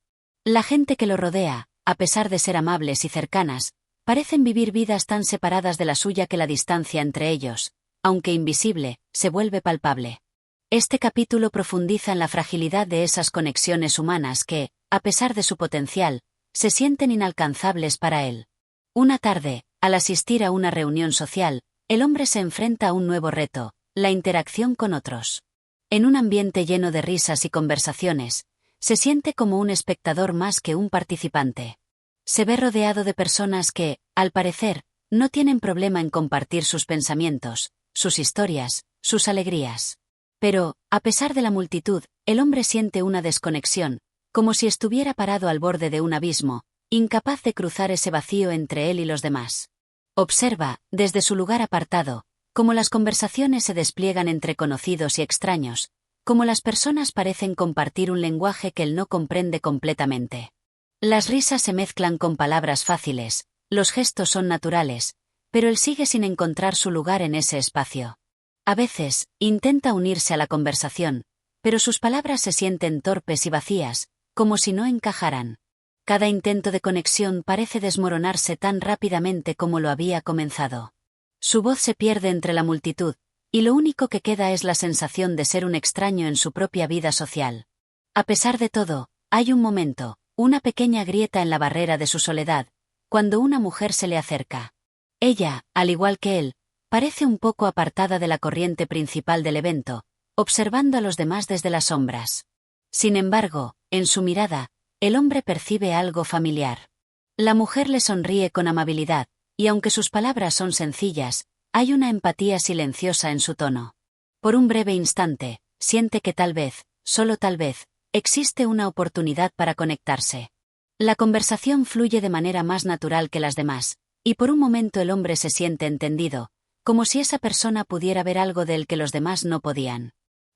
La gente que lo rodea, a pesar de ser amables y cercanas, parecen vivir vidas tan separadas de la suya que la distancia entre ellos, aunque invisible, se vuelve palpable. Este capítulo profundiza en la fragilidad de esas conexiones humanas que, a pesar de su potencial, se sienten inalcanzables para él. Una tarde, al asistir a una reunión social, el hombre se enfrenta a un nuevo reto: la interacción con otros. En un ambiente lleno de risas y conversaciones, se siente como un espectador más que un participante. Se ve rodeado de personas que, al parecer, no tienen problema en compartir sus pensamientos, sus historias, sus alegrías. Pero, a pesar de la multitud, el hombre siente una desconexión, como si estuviera parado al borde de un abismo, incapaz de cruzar ese vacío entre él y los demás. Observa, desde su lugar apartado, cómo las conversaciones se despliegan entre conocidos y extraños, cómo las personas parecen compartir un lenguaje que él no comprende completamente. Las risas se mezclan con palabras fáciles, los gestos son naturales, pero él sigue sin encontrar su lugar en ese espacio. A veces, intenta unirse a la conversación, pero sus palabras se sienten torpes y vacías, como si no encajaran. Cada intento de conexión parece desmoronarse tan rápidamente como lo había comenzado. Su voz se pierde entre la multitud, y lo único que queda es la sensación de ser un extraño en su propia vida social. A pesar de todo, hay un momento, una pequeña grieta en la barrera de su soledad, cuando una mujer se le acerca. Ella, al igual que él, parece un poco apartada de la corriente principal del evento, observando a los demás desde las sombras. Sin embargo, en su mirada, el hombre percibe algo familiar. La mujer le sonríe con amabilidad, y aunque sus palabras son sencillas, hay una empatía silenciosa en su tono. Por un breve instante, siente que tal vez, solo tal vez, existe una oportunidad para conectarse. La conversación fluye de manera más natural que las demás, y por un momento el hombre se siente entendido, como si esa persona pudiera ver algo de él que los demás no podían.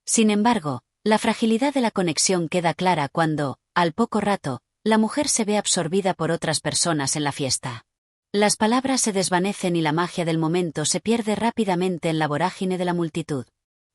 Sin embargo, la fragilidad de la conexión queda clara cuando, al poco rato, la mujer se ve absorbida por otras personas en la fiesta. Las palabras se desvanecen y la magia del momento se pierde rápidamente en la vorágine de la multitud.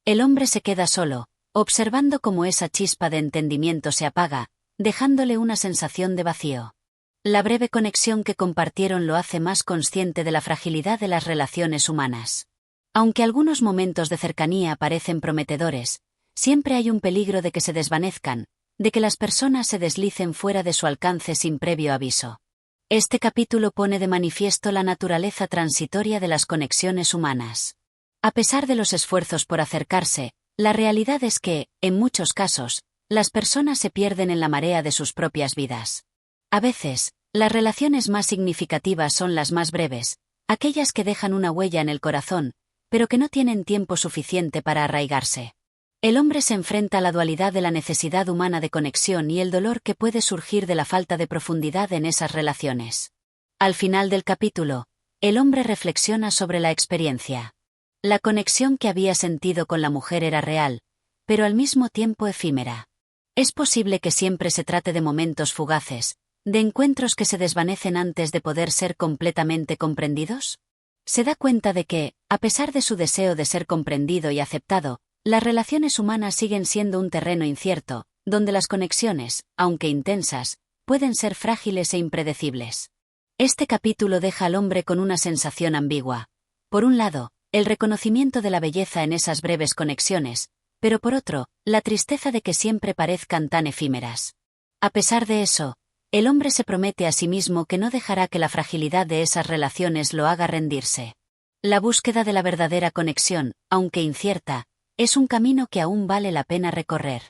El hombre se queda solo, observando cómo esa chispa de entendimiento se apaga, dejándole una sensación de vacío. La breve conexión que compartieron lo hace más consciente de la fragilidad de las relaciones humanas. Aunque algunos momentos de cercanía parecen prometedores, siempre hay un peligro de que se desvanezcan, de que las personas se deslicen fuera de su alcance sin previo aviso. Este capítulo pone de manifiesto la naturaleza transitoria de las conexiones humanas. A pesar de los esfuerzos por acercarse, la realidad es que, en muchos casos, las personas se pierden en la marea de sus propias vidas. A veces, las relaciones más significativas son las más breves, aquellas que dejan una huella en el corazón, pero que no tienen tiempo suficiente para arraigarse. El hombre se enfrenta a la dualidad de la necesidad humana de conexión y el dolor que puede surgir de la falta de profundidad en esas relaciones. Al final del capítulo, el hombre reflexiona sobre la experiencia. La conexión que había sentido con la mujer era real, pero al mismo tiempo efímera. ¿Es posible que siempre se trate de momentos fugaces, de encuentros que se desvanecen antes de poder ser completamente comprendidos? Se da cuenta de que, a pesar de su deseo de ser comprendido y aceptado, las relaciones humanas siguen siendo un terreno incierto, donde las conexiones, aunque intensas, pueden ser frágiles e impredecibles. Este capítulo deja al hombre con una sensación ambigua. Por un lado, el reconocimiento de la belleza en esas breves conexiones, pero por otro, la tristeza de que siempre parezcan tan efímeras. A pesar de eso, el hombre se promete a sí mismo que no dejará que la fragilidad de esas relaciones lo haga rendirse. La búsqueda de la verdadera conexión, aunque incierta, es un camino que aún vale la pena recorrer.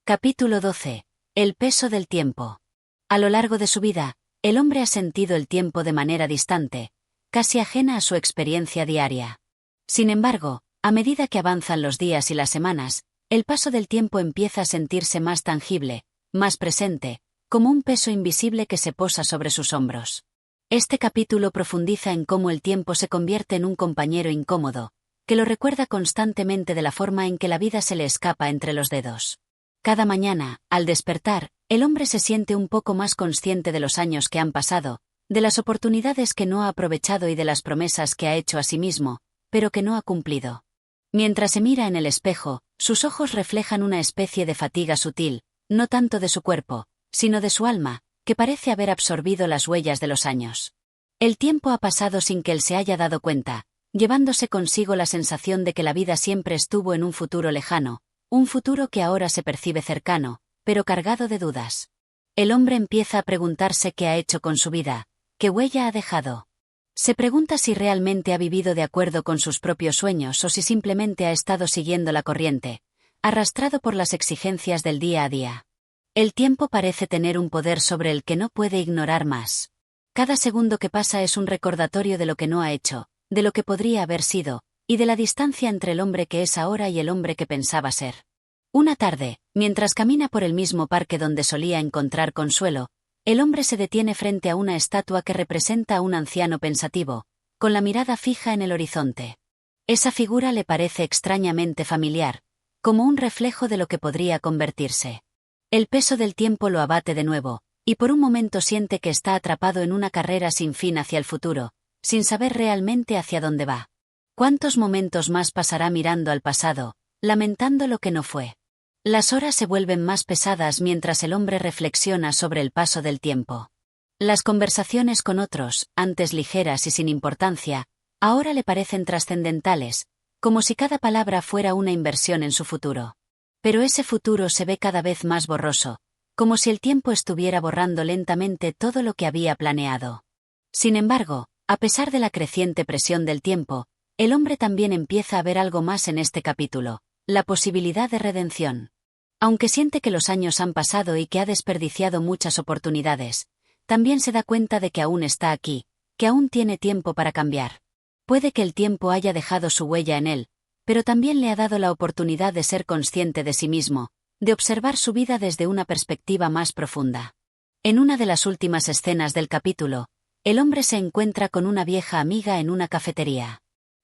Capítulo 12. El peso del tiempo. A lo largo de su vida, el hombre ha sentido el tiempo de manera distante, casi ajena a su experiencia diaria. Sin embargo, a medida que avanzan los días y las semanas, el paso del tiempo empieza a sentirse más tangible, más presente, como un peso invisible que se posa sobre sus hombros. Este capítulo profundiza en cómo el tiempo se convierte en un compañero incómodo, que lo recuerda constantemente de la forma en que la vida se le escapa entre los dedos. Cada mañana, al despertar, el hombre se siente un poco más consciente de los años que han pasado, de las oportunidades que no ha aprovechado y de las promesas que ha hecho a sí mismo, pero que no ha cumplido. Mientras se mira en el espejo, sus ojos reflejan una especie de fatiga sutil, no tanto de su cuerpo, sino de su alma, que parece haber absorbido las huellas de los años. El tiempo ha pasado sin que él se haya dado cuenta, llevándose consigo la sensación de que la vida siempre estuvo en un futuro lejano, un futuro que ahora se percibe cercano, pero cargado de dudas. El hombre empieza a preguntarse qué ha hecho con su vida, qué huella ha dejado. Se pregunta si realmente ha vivido de acuerdo con sus propios sueños o si simplemente ha estado siguiendo la corriente, arrastrado por las exigencias del día a día. El tiempo parece tener un poder sobre el que no puede ignorar más. Cada segundo que pasa es un recordatorio de lo que no ha hecho, de lo que podría haber sido, y de la distancia entre el hombre que es ahora y el hombre que pensaba ser. Una tarde, mientras camina por el mismo parque donde solía encontrar consuelo, el hombre se detiene frente a una estatua que representa a un anciano pensativo, con la mirada fija en el horizonte. Esa figura le parece extrañamente familiar, como un reflejo de lo que podría convertirse. El peso del tiempo lo abate de nuevo, y por un momento siente que está atrapado en una carrera sin fin hacia el futuro, sin saber realmente hacia dónde va. ¿Cuántos momentos más pasará mirando al pasado, lamentando lo que no fue? Las horas se vuelven más pesadas mientras el hombre reflexiona sobre el paso del tiempo. Las conversaciones con otros, antes ligeras y sin importancia, ahora le parecen trascendentales, como si cada palabra fuera una inversión en su futuro. Pero ese futuro se ve cada vez más borroso, como si el tiempo estuviera borrando lentamente todo lo que había planeado. Sin embargo, a pesar de la creciente presión del tiempo, el hombre también empieza a ver algo más en este capítulo, la posibilidad de redención. Aunque siente que los años han pasado y que ha desperdiciado muchas oportunidades, también se da cuenta de que aún está aquí, que aún tiene tiempo para cambiar. Puede que el tiempo haya dejado su huella en él, pero también le ha dado la oportunidad de ser consciente de sí mismo, de observar su vida desde una perspectiva más profunda. En una de las últimas escenas del capítulo, el hombre se encuentra con una vieja amiga en una cafetería.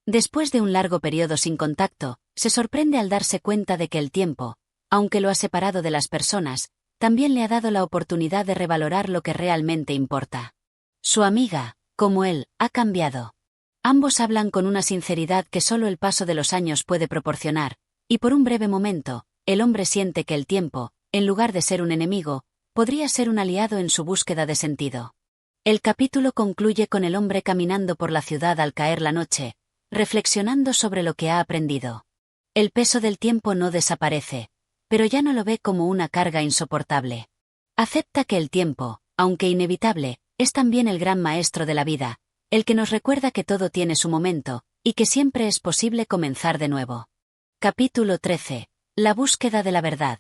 Después de un largo periodo sin contacto, se sorprende al darse cuenta de que el tiempo, aunque lo ha separado de las personas, también le ha dado la oportunidad de revalorar lo que realmente importa. Su amiga, como él, ha cambiado. Ambos hablan con una sinceridad que solo el paso de los años puede proporcionar, y por un breve momento, el hombre siente que el tiempo, en lugar de ser un enemigo, podría ser un aliado en su búsqueda de sentido. El capítulo concluye con el hombre caminando por la ciudad al caer la noche, reflexionando sobre lo que ha aprendido. El peso del tiempo no desaparece, pero ya no lo ve como una carga insoportable. Acepta que el tiempo, aunque inevitable, es también el gran maestro de la vida, el que nos recuerda que todo tiene su momento, y que siempre es posible comenzar de nuevo. Capítulo 13. La búsqueda de la verdad.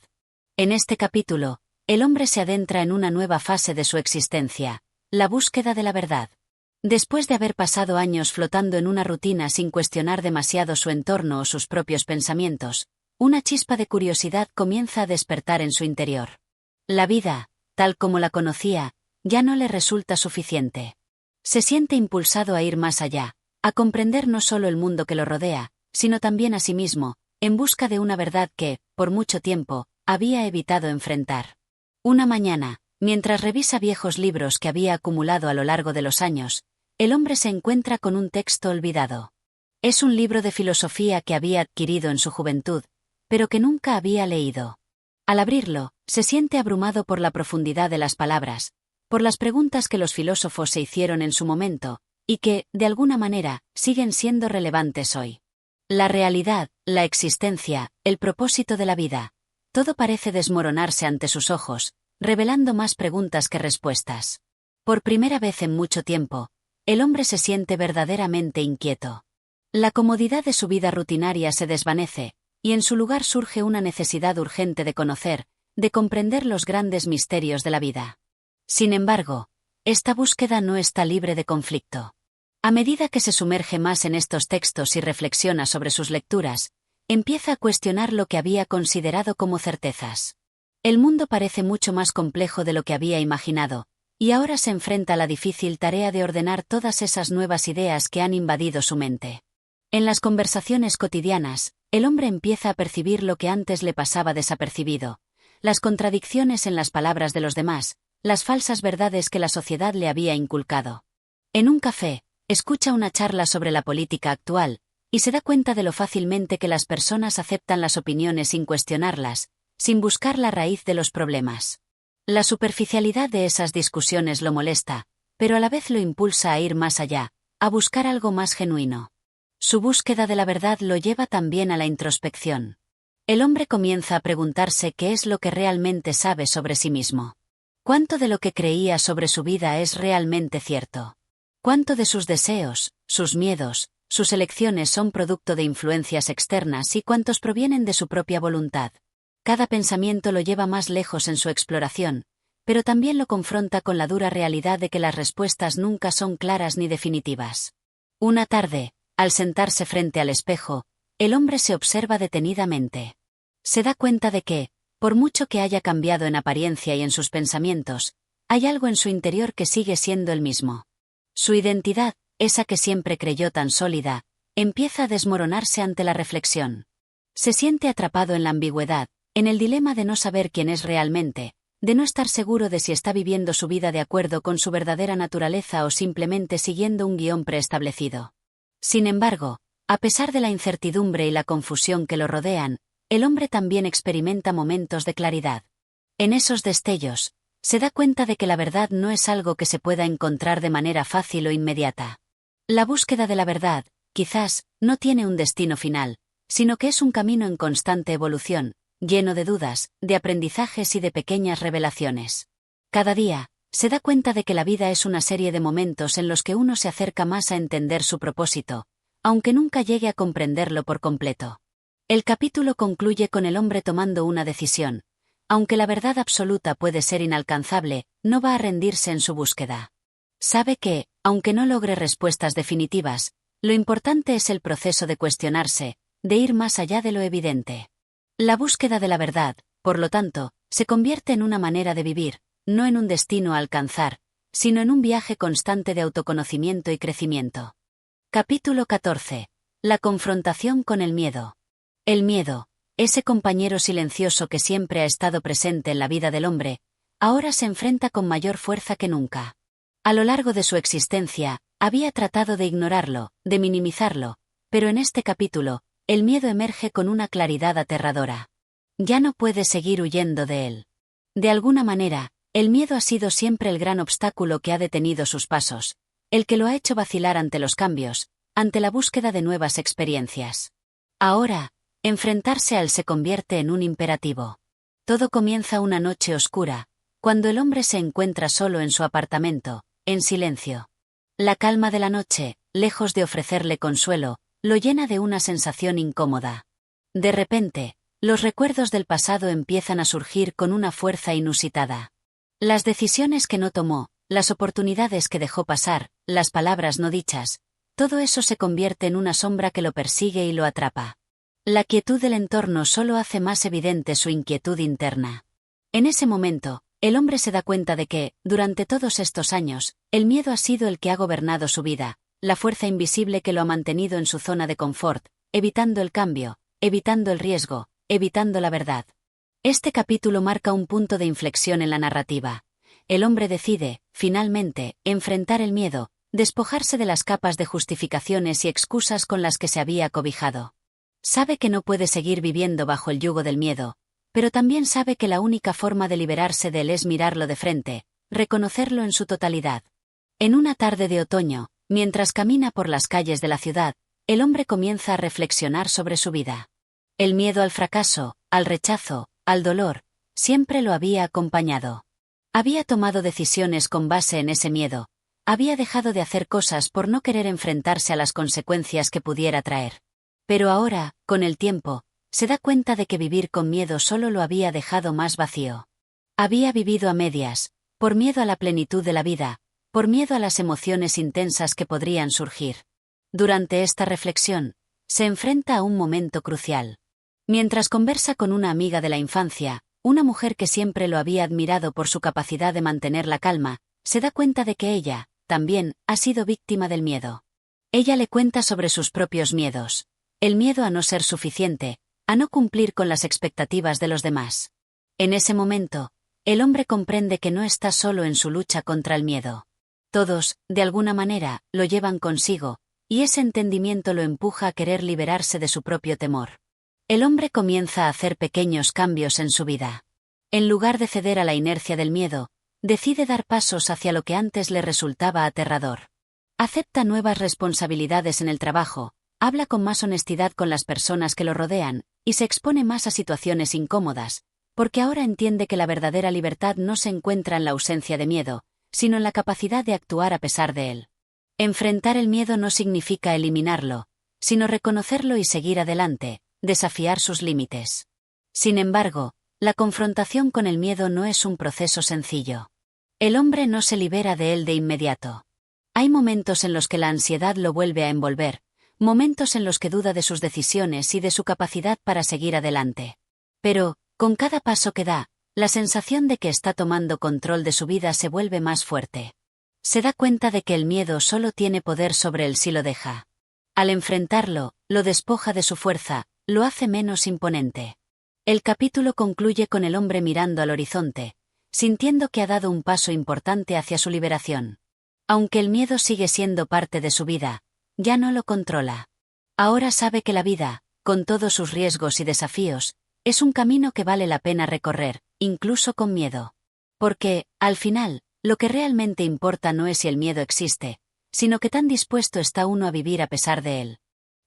En este capítulo, el hombre se adentra en una nueva fase de su existencia, la búsqueda de la verdad. Después de haber pasado años flotando en una rutina sin cuestionar demasiado su entorno o sus propios pensamientos, una chispa de curiosidad comienza a despertar en su interior. La vida, tal como la conocía, ya no le resulta suficiente. Se siente impulsado a ir más allá, a comprender no solo el mundo que lo rodea, sino también a sí mismo, en busca de una verdad que, por mucho tiempo, había evitado enfrentar. Una mañana, mientras revisa viejos libros que había acumulado a lo largo de los años, el hombre se encuentra con un texto olvidado. Es un libro de filosofía que había adquirido en su juventud, pero que nunca había leído. Al abrirlo, se siente abrumado por la profundidad de las palabras, por las preguntas que los filósofos se hicieron en su momento, y que, de alguna manera, siguen siendo relevantes hoy. La realidad, la existencia, el propósito de la vida, todo parece desmoronarse ante sus ojos, revelando más preguntas que respuestas. Por primera vez en mucho tiempo, el hombre se siente verdaderamente inquieto. La comodidad de su vida rutinaria se desvanece, y en su lugar surge una necesidad urgente de conocer, de comprender los grandes misterios de la vida. Sin embargo, esta búsqueda no está libre de conflicto. A medida que se sumerge más en estos textos y reflexiona sobre sus lecturas, empieza a cuestionar lo que había considerado como certezas. El mundo parece mucho más complejo de lo que había imaginado, y ahora se enfrenta a la difícil tarea de ordenar todas esas nuevas ideas que han invadido su mente. En las conversaciones cotidianas, el hombre empieza a percibir lo que antes le pasaba desapercibido, las contradicciones en las palabras de los demás, las falsas verdades que la sociedad le había inculcado. En un café, escucha una charla sobre la política actual, y se da cuenta de lo fácilmente que las personas aceptan las opiniones sin cuestionarlas, sin buscar la raíz de los problemas. La superficialidad de esas discusiones lo molesta, pero a la vez lo impulsa a ir más allá, a buscar algo más genuino. Su búsqueda de la verdad lo lleva también a la introspección. El hombre comienza a preguntarse qué es lo que realmente sabe sobre sí mismo. ¿Cuánto de lo que creía sobre su vida es realmente cierto? ¿Cuánto de sus deseos, sus miedos, sus elecciones son producto de influencias externas y cuántos provienen de su propia voluntad? Cada pensamiento lo lleva más lejos en su exploración, pero también lo confronta con la dura realidad de que las respuestas nunca son claras ni definitivas. Una tarde, al sentarse frente al espejo, el hombre se observa detenidamente. Se da cuenta de que, por mucho que haya cambiado en apariencia y en sus pensamientos, hay algo en su interior que sigue siendo el mismo. Su identidad, esa que siempre creyó tan sólida, empieza a desmoronarse ante la reflexión. Se siente atrapado en la ambigüedad, en el dilema de no saber quién es realmente, de no estar seguro de si está viviendo su vida de acuerdo con su verdadera naturaleza o simplemente siguiendo un guión preestablecido. Sin embargo, A pesar de la incertidumbre y la confusión que lo rodean, el hombre también experimenta momentos de claridad. En esos destellos, se da cuenta de que la verdad no es algo que se pueda encontrar de manera fácil o inmediata. La búsqueda de la verdad, quizás, no tiene un destino final, sino que es un camino en constante evolución, lleno de dudas, de aprendizajes y de pequeñas revelaciones. Cada día, se da cuenta de que la vida es una serie de momentos en los que uno se acerca más a entender su propósito, aunque nunca llegue a comprenderlo por completo. El capítulo concluye con el hombre tomando una decisión. Aunque la verdad absoluta puede ser inalcanzable, no va a rendirse en su búsqueda. Sabe que, aunque no logre respuestas definitivas, lo importante es el proceso de cuestionarse, de ir más allá de lo evidente. La búsqueda de la verdad, por lo tanto, se convierte en una manera de vivir, no en un destino a alcanzar, sino en un viaje constante de autoconocimiento y crecimiento. Capítulo 14. La confrontación con el miedo. El miedo, ese compañero silencioso que siempre ha estado presente en la vida del hombre, ahora se enfrenta con mayor fuerza que nunca. A lo largo de su existencia, había tratado de ignorarlo, de minimizarlo, pero en este capítulo, el miedo emerge con una claridad aterradora. Ya no puede seguir huyendo de él. De alguna manera, el miedo ha sido siempre el gran obstáculo que ha detenido sus pasos, el que lo ha hecho vacilar ante los cambios, ante la búsqueda de nuevas experiencias. Ahora, enfrentarse a él se convierte en un imperativo. Todo comienza una noche oscura, cuando el hombre se encuentra solo en su apartamento, en silencio. La calma de la noche, lejos de ofrecerle consuelo, lo llena de una sensación incómoda. De repente, los recuerdos del pasado empiezan a surgir con una fuerza inusitada. Las decisiones que no tomó, las oportunidades que dejó pasar, las palabras no dichas, todo eso se convierte en una sombra que lo persigue y lo atrapa. La quietud del entorno solo hace más evidente su inquietud interna. En ese momento, el hombre se da cuenta de que, durante todos estos años, el miedo ha sido el que ha gobernado su vida, la fuerza invisible que lo ha mantenido en su zona de confort, evitando el cambio, evitando el riesgo, evitando la verdad. Este capítulo marca un punto de inflexión en la narrativa. El hombre decide, finalmente, enfrentar el miedo, despojarse de las capas de justificaciones y excusas con las que se había cobijado. Sabe que no puede seguir viviendo bajo el yugo del miedo, pero también sabe que la única forma de liberarse de él es mirarlo de frente, reconocerlo en su totalidad. En una tarde de otoño, mientras camina por las calles de la ciudad, el hombre comienza a reflexionar sobre su vida. El miedo al fracaso, al rechazo, al dolor, siempre lo había acompañado. Había tomado decisiones con base en ese miedo, había dejado de hacer cosas por no querer enfrentarse a las consecuencias que pudiera traer. Pero ahora, con el tiempo, se da cuenta de que vivir con miedo solo lo había dejado más vacío. Había vivido a medias, por miedo a la plenitud de la vida, por miedo a las emociones intensas que podrían surgir. Durante esta reflexión, se enfrenta a un momento crucial. Mientras conversa con una amiga de la infancia, una mujer que siempre lo había admirado por su capacidad de mantener la calma, se da cuenta de que ella, también, ha sido víctima del miedo. Ella le cuenta sobre sus propios miedos. El miedo a no ser suficiente, a no cumplir con las expectativas de los demás. En ese momento, el hombre comprende que no está solo en su lucha contra el miedo. Todos, de alguna manera, lo llevan consigo, y ese entendimiento lo empuja a querer liberarse de su propio temor. El hombre comienza a hacer pequeños cambios en su vida. En lugar de ceder a la inercia del miedo, decide dar pasos hacia lo que antes le resultaba aterrador. Acepta nuevas responsabilidades en el trabajo, habla con más honestidad con las personas que lo rodean, y se expone más a situaciones incómodas, porque ahora entiende que la verdadera libertad no se encuentra en la ausencia de miedo, sino en la capacidad de actuar a pesar de él. Enfrentar el miedo no significa eliminarlo, sino reconocerlo y seguir adelante, desafiar sus límites. Sin embargo, la confrontación con el miedo no es un proceso sencillo. El hombre no se libera de él de inmediato. Hay momentos en los que la ansiedad lo vuelve a envolver, momentos en los que duda de sus decisiones y de su capacidad para seguir adelante. Pero, con cada paso que da, la sensación de que está tomando control de su vida se vuelve más fuerte. Se da cuenta de que el miedo solo tiene poder sobre él si lo deja. Al enfrentarlo, lo despoja de su fuerza, lo hace menos imponente. El capítulo concluye con el hombre mirando al horizonte, sintiendo que ha dado un paso importante hacia su liberación. Aunque el miedo sigue siendo parte de su vida, ya no lo controla. Ahora sabe que la vida, con todos sus riesgos y desafíos, es un camino que vale la pena recorrer, incluso con miedo. Porque, al final, lo que realmente importa no es si el miedo existe, sino que tan dispuesto está uno a vivir a pesar de él.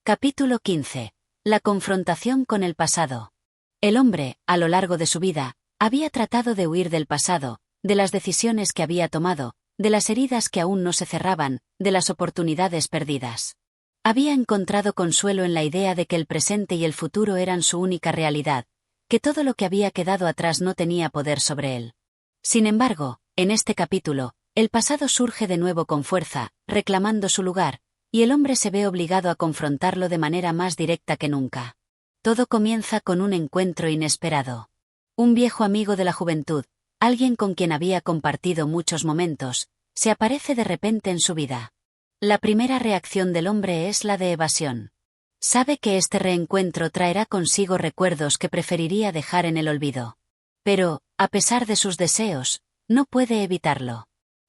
Capítulo 15. La confrontación con el pasado. El hombre, a lo largo de su vida, había tratado de huir del pasado, de las decisiones que había tomado, de las heridas que aún no se cerraban, de las oportunidades perdidas. Había encontrado consuelo en la idea de que el presente y el futuro eran su única realidad, que todo lo que había quedado atrás no tenía poder sobre él. Sin embargo, en este capítulo, el pasado surge de nuevo con fuerza, reclamando su lugar, y el hombre se ve obligado a confrontarlo de manera más directa que nunca. Todo comienza con un encuentro inesperado. Un viejo amigo de la juventud, alguien con quien había compartido muchos momentos, se aparece de repente en su vida. La primera reacción del hombre es la de evasión. Sabe que este reencuentro traerá consigo recuerdos que preferiría dejar en el olvido. Pero, a pesar de sus deseos, no puede evitarlo.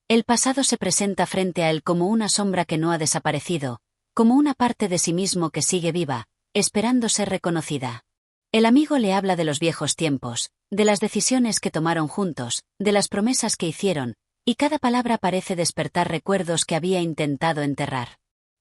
El pasado se presenta frente a él como una sombra que no ha desaparecido, como una parte de sí mismo que sigue viva, esperando ser reconocida. El amigo le habla de los viejos tiempos, de las decisiones que tomaron juntos, de las promesas que hicieron, y cada palabra parece despertar recuerdos que había intentado enterrar.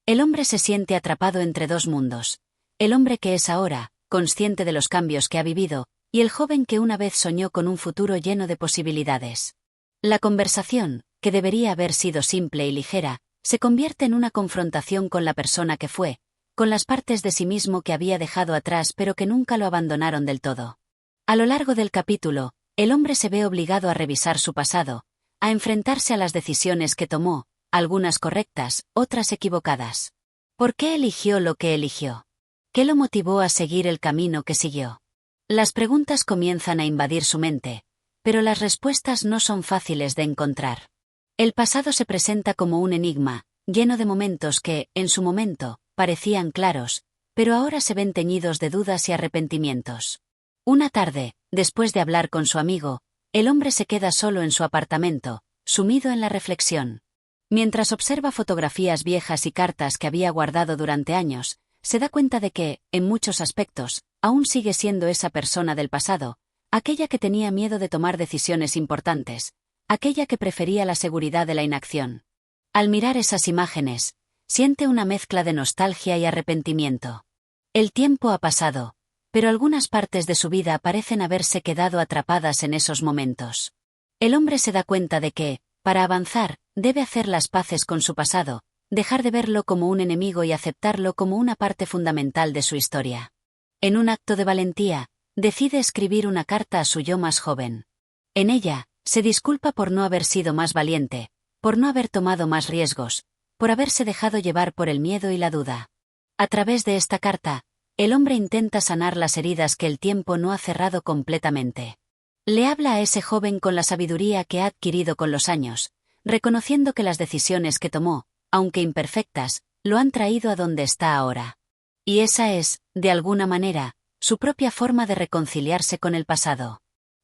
El hombre se siente atrapado entre dos mundos. El hombre que es ahora, consciente de los cambios que ha vivido, y el joven que una vez soñó con un futuro lleno de posibilidades. La conversación, que debería haber sido simple y ligera, se convierte en una confrontación con la persona que fue, con las partes de sí mismo que había dejado atrás pero que nunca lo abandonaron del todo. A lo largo del capítulo, el hombre se ve obligado a revisar su pasado, a enfrentarse a las decisiones que tomó, algunas correctas, otras equivocadas. ¿Por qué eligió lo que eligió? ¿Qué lo motivó a seguir el camino que siguió? Las preguntas comienzan a invadir su mente, pero las respuestas no son fáciles de encontrar. El pasado se presenta como un enigma, lleno de momentos que, en su momento, parecían claros, pero ahora se ven teñidos de dudas y arrepentimientos. Una tarde, después de hablar con su amigo, el hombre se queda solo en su apartamento, sumido en la reflexión. Mientras observa fotografías viejas y cartas que había guardado durante años, se da cuenta de que, en muchos aspectos, aún sigue siendo esa persona del pasado, aquella que tenía miedo de tomar decisiones importantes, aquella que prefería la seguridad de la inacción. Al mirar esas imágenes, siente una mezcla de nostalgia y arrepentimiento. El tiempo ha pasado, pero algunas partes de su vida parecen haberse quedado atrapadas en esos momentos. El hombre se da cuenta de que, para avanzar, debe hacer las paces con su pasado, dejar de verlo como un enemigo y aceptarlo como una parte fundamental de su historia. En un acto de valentía, decide escribir una carta a su yo más joven. En ella, se disculpa por no haber sido más valiente, por no haber tomado más riesgos, por haberse dejado llevar por el miedo y la duda. A través de esta carta, el hombre intenta sanar las heridas que el tiempo no ha cerrado completamente. Le habla a ese joven con la sabiduría que ha adquirido con los años, reconociendo que las decisiones que tomó, aunque imperfectas, lo han traído a donde está ahora. Y esa es, de alguna manera, su propia forma de reconciliarse con el pasado.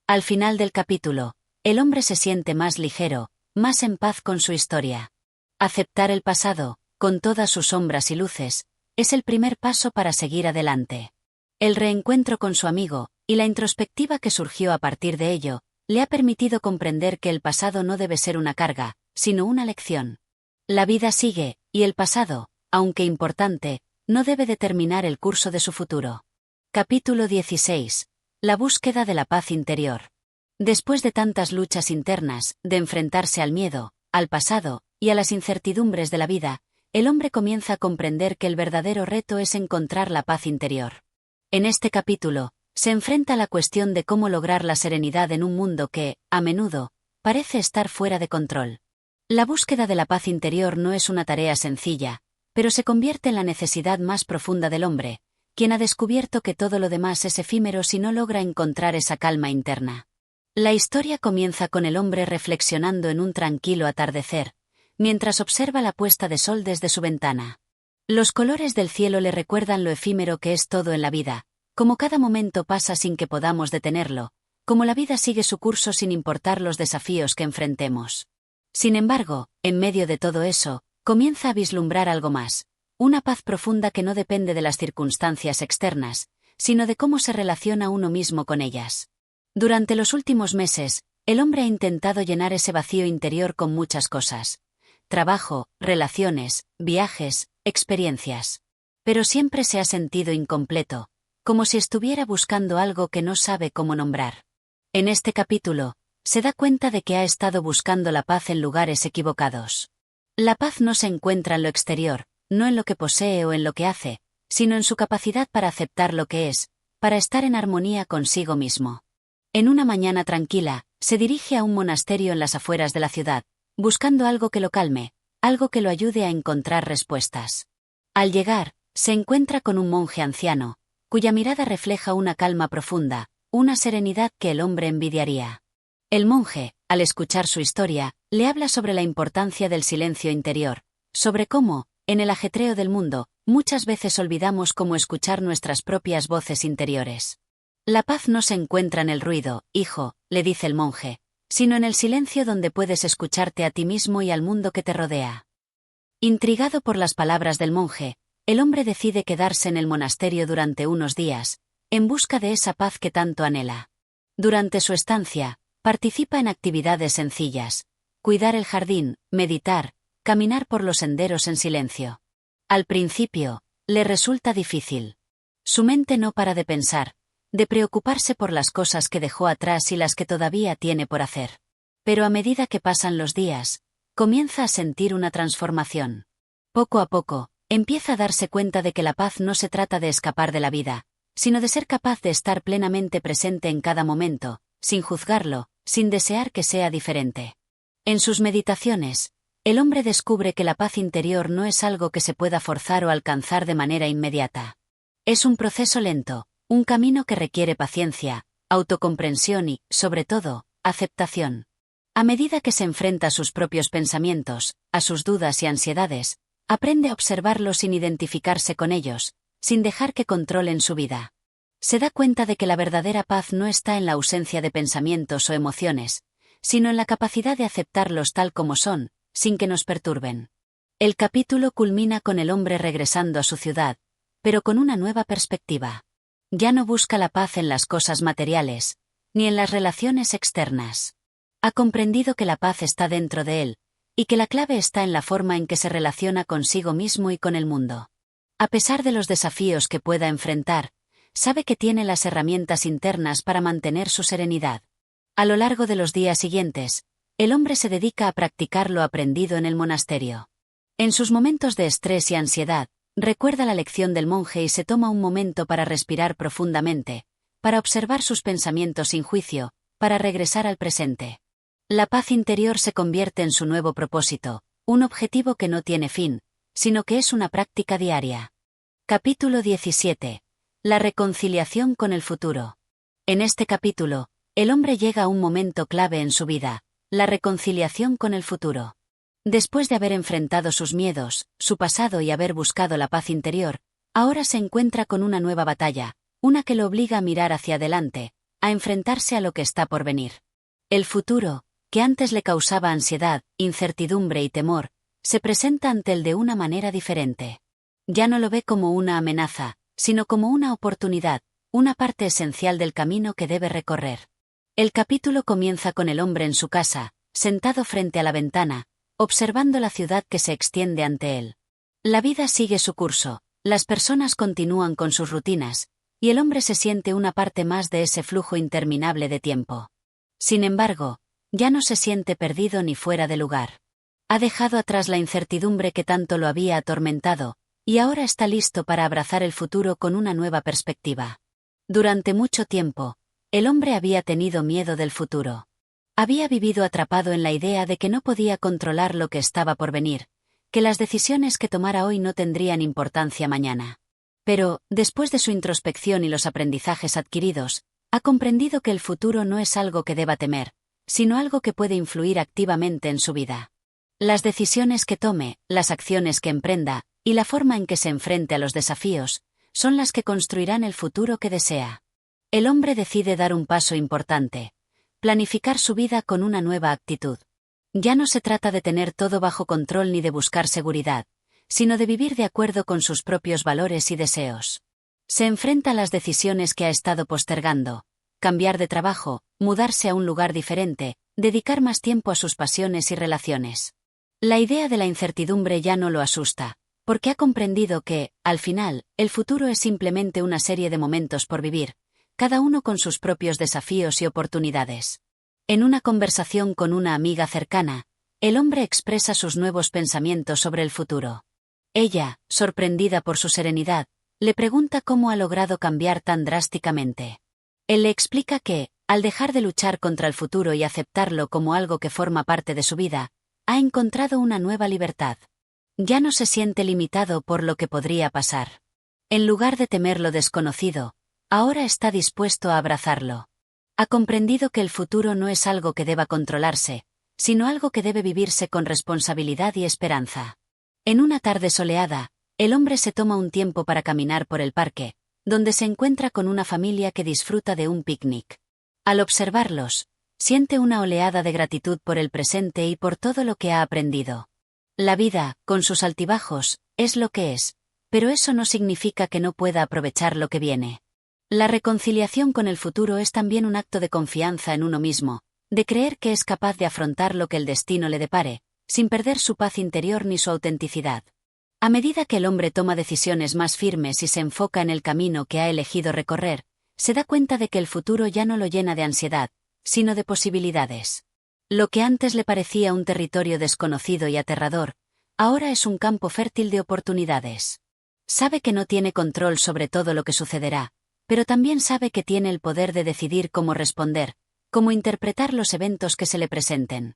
Al final del capítulo, el hombre se siente más ligero, más en paz con su historia. Aceptar el pasado, con todas sus sombras y luces, es el primer paso para seguir adelante. El reencuentro con su amigo, y la introspectiva que surgió a partir de ello, le ha permitido comprender que el pasado no debe ser una carga, sino una lección. La vida sigue, y el pasado, aunque importante, no debe determinar el curso de su futuro. Capítulo 16. La búsqueda de la paz interior. Después de tantas luchas internas, de enfrentarse al miedo, al pasado, y a las incertidumbres de la vida, el hombre comienza a comprender que el verdadero reto es encontrar la paz interior. En este capítulo, se enfrenta a la cuestión de cómo lograr la serenidad en un mundo que, a menudo, parece estar fuera de control. La búsqueda de la paz interior no es una tarea sencilla, pero se convierte en la necesidad más profunda del hombre, quien ha descubierto que todo lo demás es efímero si no logra encontrar esa calma interna. La historia comienza con el hombre reflexionando en un tranquilo atardecer, mientras observa la puesta de sol desde su ventana. Los colores del cielo le recuerdan lo efímero que es todo en la vida, como cada momento pasa sin que podamos detenerlo, como la vida sigue su curso sin importar los desafíos que enfrentemos. Sin embargo, en medio de todo eso, comienza a vislumbrar algo más, una paz profunda que no depende de las circunstancias externas, sino de cómo se relaciona uno mismo con ellas. Durante los últimos meses, el hombre ha intentado llenar ese vacío interior con muchas cosas: trabajo, relaciones, viajes, experiencias. Pero siempre se ha sentido incompleto, como si estuviera buscando algo que no sabe cómo nombrar. En este capítulo, se da cuenta de que ha estado buscando la paz en lugares equivocados. La paz no se encuentra en lo exterior, no en lo que posee o en lo que hace, sino en su capacidad para aceptar lo que es, para estar en armonía consigo mismo. En una mañana tranquila, se dirige a un monasterio en las afueras de la ciudad, buscando algo que lo calme, algo que lo ayude a encontrar respuestas. Al llegar, se encuentra con un monje anciano, cuya mirada refleja una calma profunda, una serenidad que el hombre envidiaría. El monje, al escuchar su historia, le habla sobre la importancia del silencio interior, sobre cómo, en el ajetreo del mundo, muchas veces olvidamos cómo escuchar nuestras propias voces interiores. La paz no se encuentra en el ruido, hijo, le dice el monje, sino en el silencio donde puedes escucharte a ti mismo y al mundo que te rodea. Intrigado por las palabras del monje, el hombre decide quedarse en el monasterio durante unos días, en busca de esa paz que tanto anhela. Durante su estancia, participa en actividades sencillas: cuidar el jardín, meditar, caminar por los senderos en silencio. Al principio, le resulta difícil. Su mente no para de pensar, de preocuparse por las cosas que dejó atrás y las que todavía tiene por hacer. Pero a medida que pasan los días, comienza a sentir una transformación. Poco a poco, empieza a darse cuenta de que la paz no se trata de escapar de la vida, sino de ser capaz de estar plenamente presente en cada momento, sin juzgarlo, sin desear que sea diferente. En sus meditaciones, el hombre descubre que la paz interior no es algo que se pueda forzar o alcanzar de manera inmediata. Es un proceso lento, un camino que requiere paciencia, autocomprensión y, sobre todo, aceptación. A medida que se enfrenta a sus propios pensamientos, a sus dudas y ansiedades, aprende a observarlos sin identificarse con ellos, sin dejar que controlen su vida. Se da cuenta de que la verdadera paz no está en la ausencia de pensamientos o emociones, sino en la capacidad de aceptarlos tal como son, sin que nos perturben. El capítulo culmina con el hombre regresando a su ciudad, pero con una nueva perspectiva. Ya no busca la paz en las cosas materiales, ni en las relaciones externas. Ha comprendido que la paz está dentro de él, y que la clave está en la forma en que se relaciona consigo mismo y con el mundo. A pesar de los desafíos que pueda enfrentar, sabe que tiene las herramientas internas para mantener su serenidad. A lo largo de los días siguientes, el hombre se dedica a practicar lo aprendido en el monasterio. En sus momentos de estrés y ansiedad, recuerda la lección del monje y se toma un momento para respirar profundamente, para observar sus pensamientos sin juicio, para regresar al presente. La paz interior se convierte en su nuevo propósito, un objetivo que no tiene fin, sino que es una práctica diaria. Capítulo 17. La reconciliación con el futuro. En este capítulo, el hombre llega a un momento clave en su vida: la reconciliación con el futuro. Después de haber enfrentado sus miedos, su pasado y haber buscado la paz interior, ahora se encuentra con una nueva batalla, una que lo obliga a mirar hacia adelante, a enfrentarse a lo que está por venir. El futuro, que antes le causaba ansiedad, incertidumbre y temor, se presenta ante él de una manera diferente. Ya no lo ve como una amenaza, sino como una oportunidad, una parte esencial del camino que debe recorrer. El capítulo comienza con el hombre en su casa, sentado frente a la ventana, observando la ciudad que se extiende ante él. La vida sigue su curso, las personas continúan con sus rutinas, y el hombre se siente una parte más de ese flujo interminable de tiempo. Sin embargo, ya no se siente perdido ni fuera de lugar. Ha dejado atrás la incertidumbre que tanto lo había atormentado, y ahora está listo para abrazar el futuro con una nueva perspectiva. Durante mucho tiempo, el hombre había tenido miedo del futuro. Había vivido atrapado en la idea de que no podía controlar lo que estaba por venir, que las decisiones que tomara hoy no tendrían importancia mañana. Pero, después de su introspección y los aprendizajes adquiridos, ha comprendido que el futuro no es algo que deba temer, sino algo que puede influir activamente en su vida. Las decisiones que tome, las acciones que emprenda, y la forma en que se enfrente a los desafíos, son las que construirán el futuro que desea. El hombre decide dar un paso importante: planificar su vida con una nueva actitud. Ya no se trata de tener todo bajo control ni de buscar seguridad, sino de vivir de acuerdo con sus propios valores y deseos. Se enfrenta a las decisiones que ha estado postergando: cambiar de trabajo, mudarse a un lugar diferente, dedicar más tiempo a sus pasiones y relaciones. La idea de la incertidumbre ya no lo asusta, porque ha comprendido que, al final, el futuro es simplemente una serie de momentos por vivir, cada uno con sus propios desafíos y oportunidades. En una conversación con una amiga cercana, el hombre expresa sus nuevos pensamientos sobre el futuro. Ella, sorprendida por su serenidad, le pregunta cómo ha logrado cambiar tan drásticamente. Él le explica que, al dejar de luchar contra el futuro y aceptarlo como algo que forma parte de su vida, ha encontrado una nueva libertad. Ya no se siente limitado por lo que podría pasar. En lugar de temer lo desconocido, ahora está dispuesto a abrazarlo. Ha comprendido que el futuro no es algo que deba controlarse, sino algo que debe vivirse con responsabilidad y esperanza. En una tarde soleada, el hombre se toma un tiempo para caminar por el parque, donde se encuentra con una familia que disfruta de un picnic. Al observarlos, siente una oleada de gratitud por el presente y por todo lo que ha aprendido. La vida, con sus altibajos, es lo que es, pero eso no significa que no pueda aprovechar lo que viene. La reconciliación con el futuro es también un acto de confianza en uno mismo, de creer que es capaz de afrontar lo que el destino le depare, sin perder su paz interior ni su autenticidad. A medida que el hombre toma decisiones más firmes y se enfoca en el camino que ha elegido recorrer, se da cuenta de que el futuro ya no lo llena de ansiedad, sino de posibilidades. Lo que antes le parecía un territorio desconocido y aterrador, ahora es un campo fértil de oportunidades. Sabe que no tiene control sobre todo lo que sucederá, pero también sabe que tiene el poder de decidir cómo responder, cómo interpretar los eventos que se le presenten.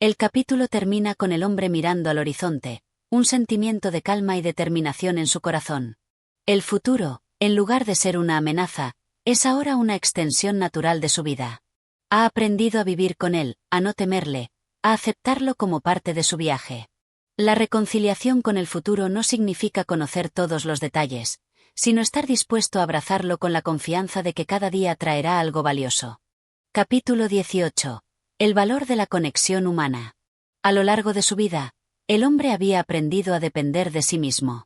El capítulo termina con el hombre mirando al horizonte, un sentimiento de calma y determinación en su corazón. El futuro, en lugar de ser una amenaza, es ahora una extensión natural de su vida. Ha aprendido a vivir con él, a no temerle, a aceptarlo como parte de su viaje. La reconciliación con el futuro no significa conocer todos los detalles, sino estar dispuesto a abrazarlo con la confianza de que cada día traerá algo valioso. Capítulo 18. El valor de la conexión humana. A lo largo de su vida, el hombre había aprendido a depender de sí mismo.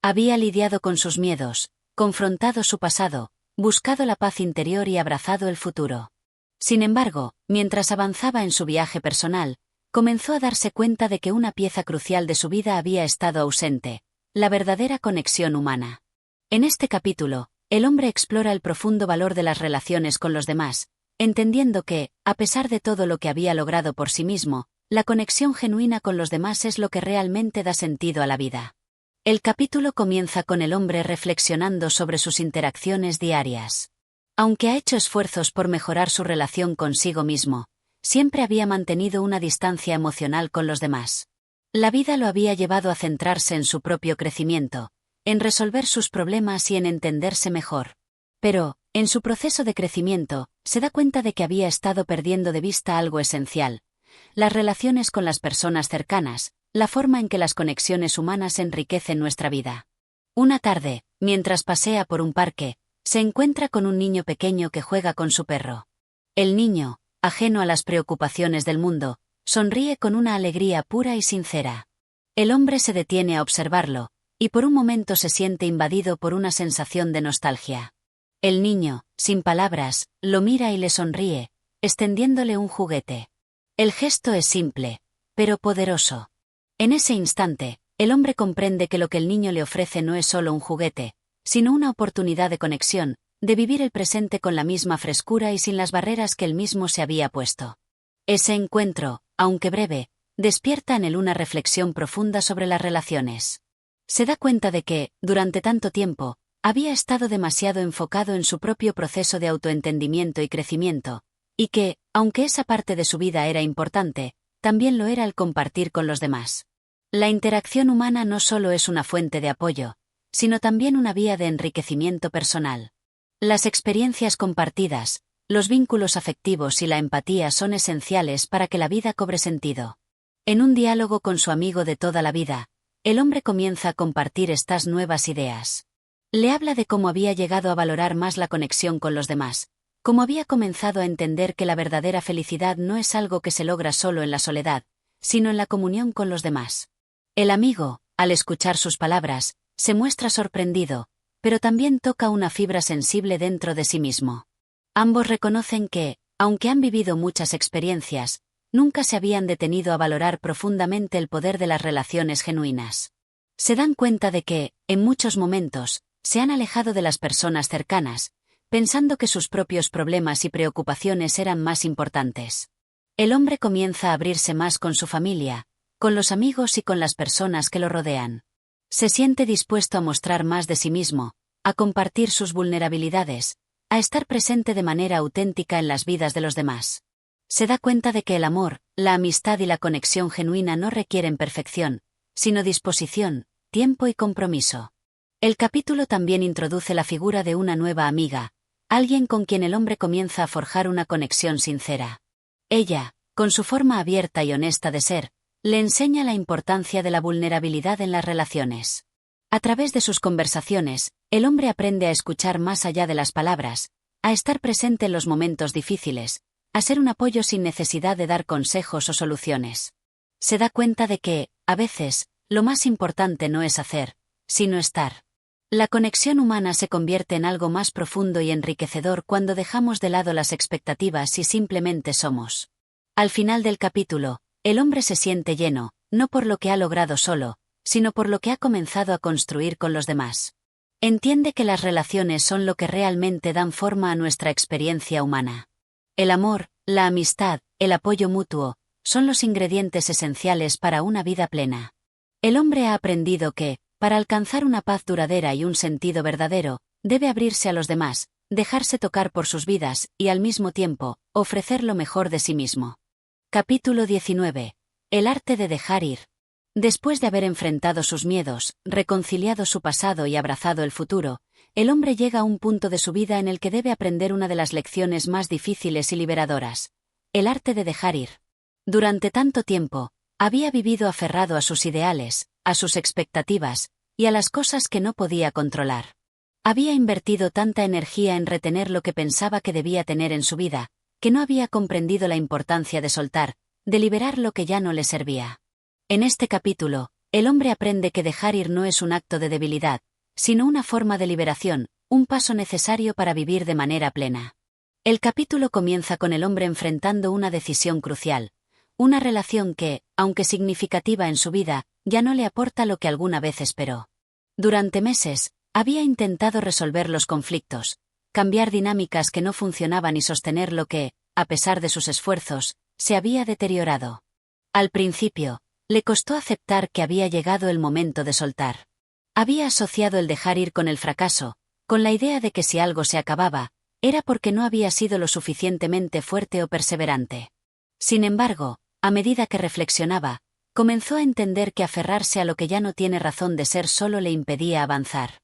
Había lidiado con sus miedos, confrontado su pasado, buscado la paz interior y abrazado el futuro. Sin embargo, mientras avanzaba en su viaje personal, comenzó a darse cuenta de que una pieza crucial de su vida había estado ausente: la verdadera conexión humana. En este capítulo, el hombre explora el profundo valor de las relaciones con los demás, entendiendo que, a pesar de todo lo que había logrado por sí mismo, la conexión genuina con los demás es lo que realmente da sentido a la vida. El capítulo comienza con el hombre reflexionando sobre sus interacciones diarias. Aunque ha hecho esfuerzos por mejorar su relación consigo mismo, siempre había mantenido una distancia emocional con los demás. La vida lo había llevado a centrarse en su propio crecimiento, en resolver sus problemas y en entenderse mejor. Pero, en su proceso de crecimiento, se da cuenta de que había estado perdiendo de vista algo esencial: las relaciones con las personas cercanas, la forma en que las conexiones humanas enriquecen nuestra vida. Una tarde, mientras pasea por un parque, se encuentra con un niño pequeño que juega con su perro. El niño, ajeno a las preocupaciones del mundo, sonríe con una alegría pura y sincera. El hombre se detiene a observarlo, y por un momento se siente invadido por una sensación de nostalgia. El niño, sin palabras, lo mira y le sonríe, extendiéndole un juguete. El gesto es simple, pero poderoso. En ese instante, el hombre comprende que lo que el niño le ofrece no es solo un juguete, sino una oportunidad de conexión, de vivir el presente con la misma frescura y sin las barreras que él mismo se había puesto. Ese encuentro, aunque breve, despierta en él una reflexión profunda sobre las relaciones. Se da cuenta de que, durante tanto tiempo, había estado demasiado enfocado en su propio proceso de autoentendimiento y crecimiento, y que, aunque esa parte de su vida era importante, también lo era al compartir con los demás. La interacción humana no solo es una fuente de apoyo, sino también una vía de enriquecimiento personal. Las experiencias compartidas, los vínculos afectivos y la empatía son esenciales para que la vida cobre sentido. En un diálogo con su amigo de toda la vida, el hombre comienza a compartir estas nuevas ideas. Le habla de cómo había llegado a valorar más la conexión con los demás, cómo había comenzado a entender que la verdadera felicidad no es algo que se logra solo en la soledad, sino en la comunión con los demás. El amigo, Al escuchar sus palabras, se muestra sorprendido, pero también toca una fibra sensible dentro de sí mismo. Ambos reconocen que, aunque han vivido muchas experiencias, nunca se habían detenido a valorar profundamente el poder de las relaciones genuinas. Se dan cuenta de que, en muchos momentos, se han alejado de las personas cercanas, pensando que sus propios problemas y preocupaciones eran más importantes. El hombre comienza a abrirse más con su familia, con los amigos y con las personas que lo rodean. Se siente dispuesto a mostrar más de sí mismo, a compartir sus vulnerabilidades, a estar presente de manera auténtica en las vidas de los demás. Se da cuenta de que el amor, la amistad y la conexión genuina no requieren perfección, sino disposición, tiempo y compromiso. El capítulo también introduce la figura de una nueva amiga, alguien con quien el hombre comienza a forjar una conexión sincera. Ella, con su forma abierta y honesta de ser, le enseña la importancia de la vulnerabilidad en las relaciones. A través de sus conversaciones, el hombre aprende a escuchar más allá de las palabras, a estar presente en los momentos difíciles, a ser un apoyo sin necesidad de dar consejos o soluciones. Se da cuenta de que, a veces, lo más importante no es hacer, sino estar. La conexión humana se convierte en algo más profundo y enriquecedor cuando dejamos de lado las expectativas y simplemente somos. Al final del capítulo, el hombre se siente lleno, no por lo que ha logrado solo, sino por lo que ha comenzado a construir con los demás. Entiende que las relaciones son lo que realmente dan forma a nuestra experiencia humana. El amor, la amistad, el apoyo mutuo, son los ingredientes esenciales para una vida plena. El hombre ha aprendido que, para alcanzar una paz duradera y un sentido verdadero, debe abrirse a los demás, dejarse tocar por sus vidas y, al mismo tiempo, ofrecer lo mejor de sí mismo. Capítulo 19. El arte de dejar ir. Después de haber enfrentado sus miedos, reconciliado su pasado y abrazado el futuro, el hombre llega a un punto de su vida en el que debe aprender una de las lecciones más difíciles y liberadoras: el arte de dejar ir. Durante tanto tiempo, había vivido aferrado a sus ideales, a sus expectativas, y a las cosas que no podía controlar. Había invertido tanta energía en retener lo que pensaba que debía tener en su vida, que no había comprendido la importancia de soltar, de liberar lo que ya no le servía. En este capítulo, el hombre aprende que dejar ir no es un acto de debilidad, sino una forma de liberación, un paso necesario para vivir de manera plena. El capítulo comienza con el hombre enfrentando una decisión crucial, una relación que, aunque significativa en su vida, ya no le aporta lo que alguna vez esperó. Durante meses, había intentado resolver los conflictos, cambiar dinámicas que no funcionaban y sostener lo que, a pesar de sus esfuerzos, se había deteriorado. Al principio, le costó aceptar que había llegado el momento de soltar. Había asociado el dejar ir con el fracaso, con la idea de que si algo se acababa, era porque no había sido lo suficientemente fuerte o perseverante. Sin embargo, a medida que reflexionaba, comenzó a entender que aferrarse a lo que ya no tiene razón de ser solo le impedía avanzar.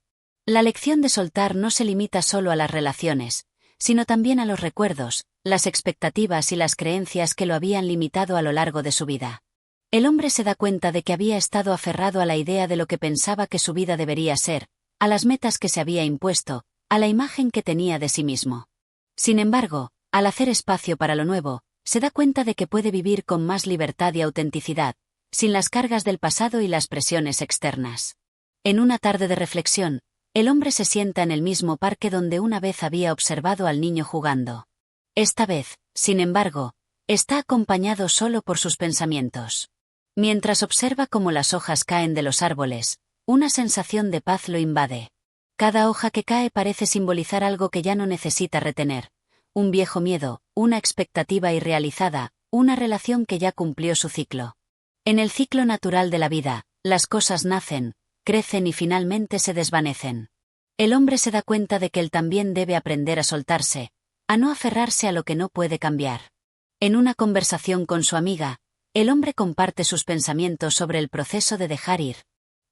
La lección de soltar no se limita solo a las relaciones, sino también a los recuerdos, las expectativas y las creencias que lo habían limitado a lo largo de su vida. El hombre se da cuenta de que había estado aferrado a la idea de lo que pensaba que su vida debería ser, a las metas que se había impuesto, a la imagen que tenía de sí mismo. Sin embargo, al hacer espacio para lo nuevo, se da cuenta de que puede vivir con más libertad y autenticidad, sin las cargas del pasado y las presiones externas. En una tarde de reflexión, el hombre se sienta en el mismo parque donde una vez había observado al niño jugando. Esta vez, sin embargo, está acompañado solo por sus pensamientos. Mientras observa cómo las hojas caen de los árboles, una sensación de paz lo invade. Cada hoja que cae parece simbolizar algo que ya no necesita retener: un viejo miedo, una expectativa irrealizada, una relación que ya cumplió su ciclo. En el ciclo natural de la vida, las cosas nacen, crecen y finalmente se desvanecen. El hombre se da cuenta de que él también debe aprender a soltarse, a no aferrarse a lo que no puede cambiar. En una conversación con su amiga, el hombre comparte sus pensamientos sobre el proceso de dejar ir.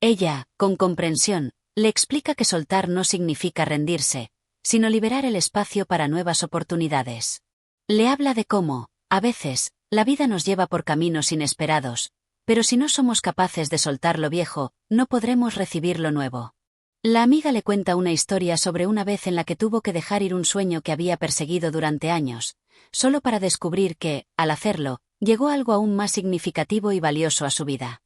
Ella, con comprensión, le explica que soltar no significa rendirse, sino liberar el espacio para nuevas oportunidades. Le habla de cómo, a veces, la vida nos lleva por caminos inesperados, pero si no somos capaces de soltar lo viejo, no podremos recibir lo nuevo. La amiga le cuenta una historia sobre una vez en la que tuvo que dejar ir un sueño que había perseguido durante años, solo para descubrir que, al hacerlo, llegó algo aún más significativo y valioso a su vida.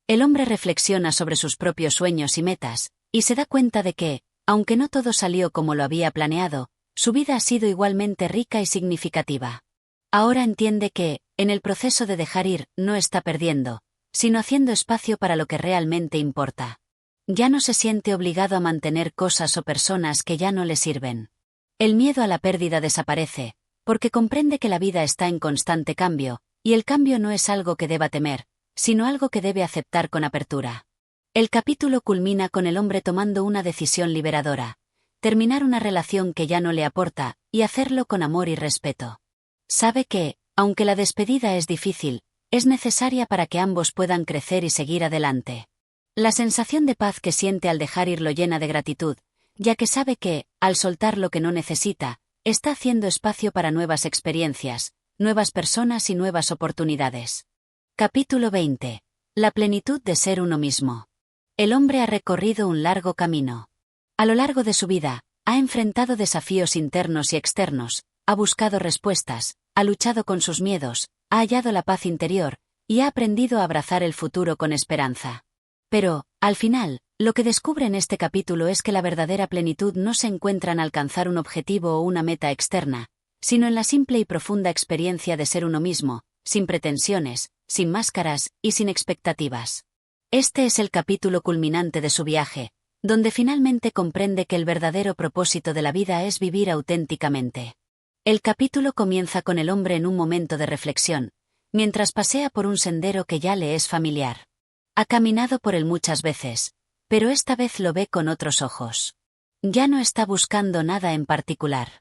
El hombre reflexiona sobre sus propios sueños y metas, y se da cuenta de que, aunque no todo salió como lo había planeado, su vida ha sido igualmente rica y significativa. Ahora entiende que, en el proceso de dejar ir, no está perdiendo, sino haciendo espacio para lo que realmente importa. Ya no se siente obligado a mantener cosas o personas que ya no le sirven. El miedo a la pérdida desaparece, porque comprende que la vida está en constante cambio, y el cambio no es algo que deba temer, sino algo que debe aceptar con apertura. El capítulo culmina con el hombre tomando una decisión liberadora: terminar una relación que ya no le aporta, y hacerlo con amor y respeto. Sabe que, aunque la despedida es difícil, es necesaria para que ambos puedan crecer y seguir adelante. La sensación de paz que siente al dejar ir lo llena de gratitud, ya que sabe que, al soltar lo que no necesita, está haciendo espacio para nuevas experiencias, nuevas personas y nuevas oportunidades. Capítulo 20. La plenitud de ser uno mismo. El hombre ha recorrido un largo camino. A lo largo de su vida, ha enfrentado desafíos internos y externos, ha buscado respuestas, ha luchado con sus miedos, ha hallado la paz interior, y ha aprendido a abrazar el futuro con esperanza. Pero, al final, lo que descubre en este capítulo es que la verdadera plenitud no se encuentra en alcanzar un objetivo o una meta externa, sino en la simple y profunda experiencia de ser uno mismo, sin pretensiones, sin máscaras y sin expectativas. Este es el capítulo culminante de su viaje, donde finalmente comprende que el verdadero propósito de la vida es vivir auténticamente. El capítulo comienza con el hombre en un momento de reflexión, mientras pasea por un sendero que ya le es familiar. Ha caminado por él muchas veces, pero esta vez lo ve con otros ojos. Ya no está buscando nada en particular.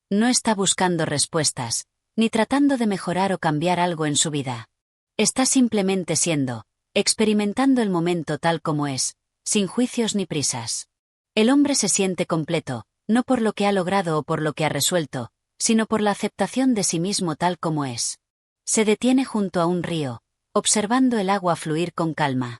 No está buscando respuestas, ni tratando de mejorar o cambiar algo en su vida. Está simplemente siendo, experimentando el momento tal como es, sin juicios ni prisas. El hombre se siente completo, no por lo que ha logrado o por lo que ha resuelto, sino por la aceptación de sí mismo tal como es. Se detiene junto a un río, observando el agua fluir con calma.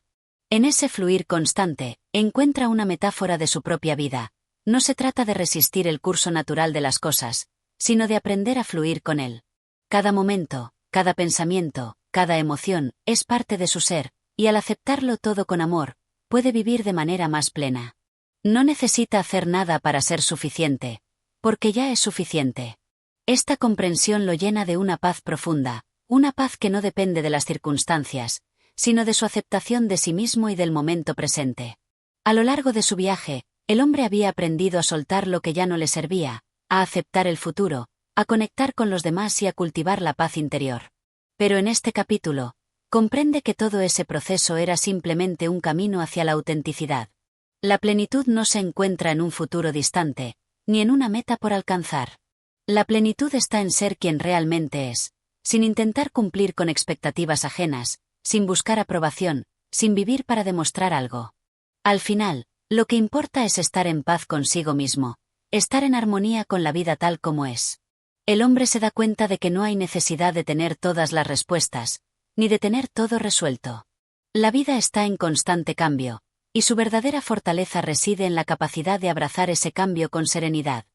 En ese fluir constante, encuentra una metáfora de su propia vida. No se trata de resistir el curso natural de las cosas, sino de aprender a fluir con él. Cada momento, cada pensamiento, cada emoción, es parte de su ser, y al aceptarlo todo con amor, puede vivir de manera más plena. No necesita hacer nada para ser suficiente, porque ya es suficiente. Esta comprensión lo llena de una paz profunda, una paz que no depende de las circunstancias, sino de su aceptación de sí mismo y del momento presente. A lo largo de su viaje, el hombre había aprendido a soltar lo que ya no le servía, a aceptar el futuro, a conectar con los demás y a cultivar la paz interior. Pero en este capítulo, comprende que todo ese proceso era simplemente un camino hacia la autenticidad. La plenitud no se encuentra en un futuro distante, ni en una meta por alcanzar. La plenitud está en ser quien realmente es, sin intentar cumplir con expectativas ajenas, sin buscar aprobación, sin vivir para demostrar algo. Al final, lo que importa es estar en paz consigo mismo, estar en armonía con la vida tal como es. El hombre se da cuenta de que no hay necesidad de tener todas las respuestas, ni de tener todo resuelto. La vida está en constante cambio, y su verdadera fortaleza reside en la capacidad de abrazar ese cambio con serenidad.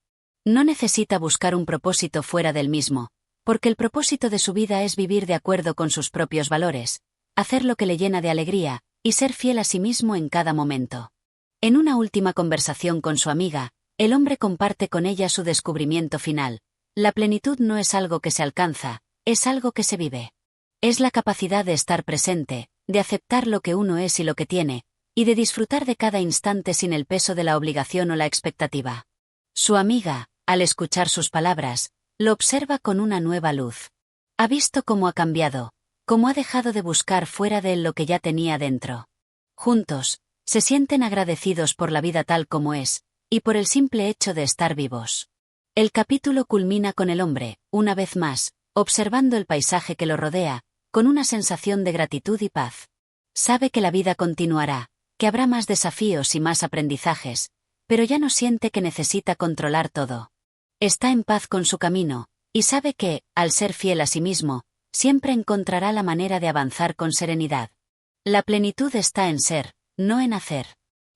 No necesita buscar un propósito fuera del mismo, porque el propósito de su vida es vivir de acuerdo con sus propios valores, hacer lo que le llena de alegría, y ser fiel a sí mismo en cada momento. En una última conversación con su amiga, el hombre comparte con ella su descubrimiento final: la plenitud no es algo que se alcanza, es algo que se vive. Es la capacidad de estar presente, de aceptar lo que uno es y lo que tiene, y de disfrutar de cada instante sin el peso de la obligación o la expectativa. Su amiga, al escuchar sus palabras, lo observa con una nueva luz. Ha visto cómo ha cambiado, cómo ha dejado de buscar fuera de él lo que ya tenía dentro. Juntos, se sienten agradecidos por la vida tal como es, y por el simple hecho de estar vivos. El capítulo culmina con el hombre, una vez más, observando el paisaje que lo rodea, con una sensación de gratitud y paz. Sabe que la vida continuará, que habrá más desafíos y más aprendizajes, pero ya no siente que necesita controlar todo. Está en paz con su camino, y sabe que, al ser fiel a sí mismo, siempre encontrará la manera de avanzar con serenidad. La plenitud está en ser, no en hacer.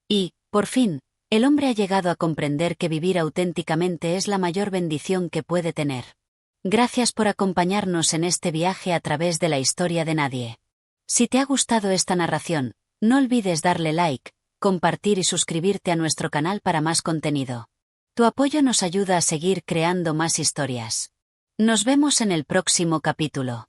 Y, por fin, el hombre ha llegado a comprender que vivir auténticamente es la mayor bendición que puede tener. Gracias por acompañarnos en este viaje a través de la historia de nadie. Si te ha gustado esta narración, No olvides darle like, compartir y suscribirte a nuestro canal para más contenido. Tu apoyo nos ayuda a seguir creando más historias. Nos vemos en el próximo capítulo.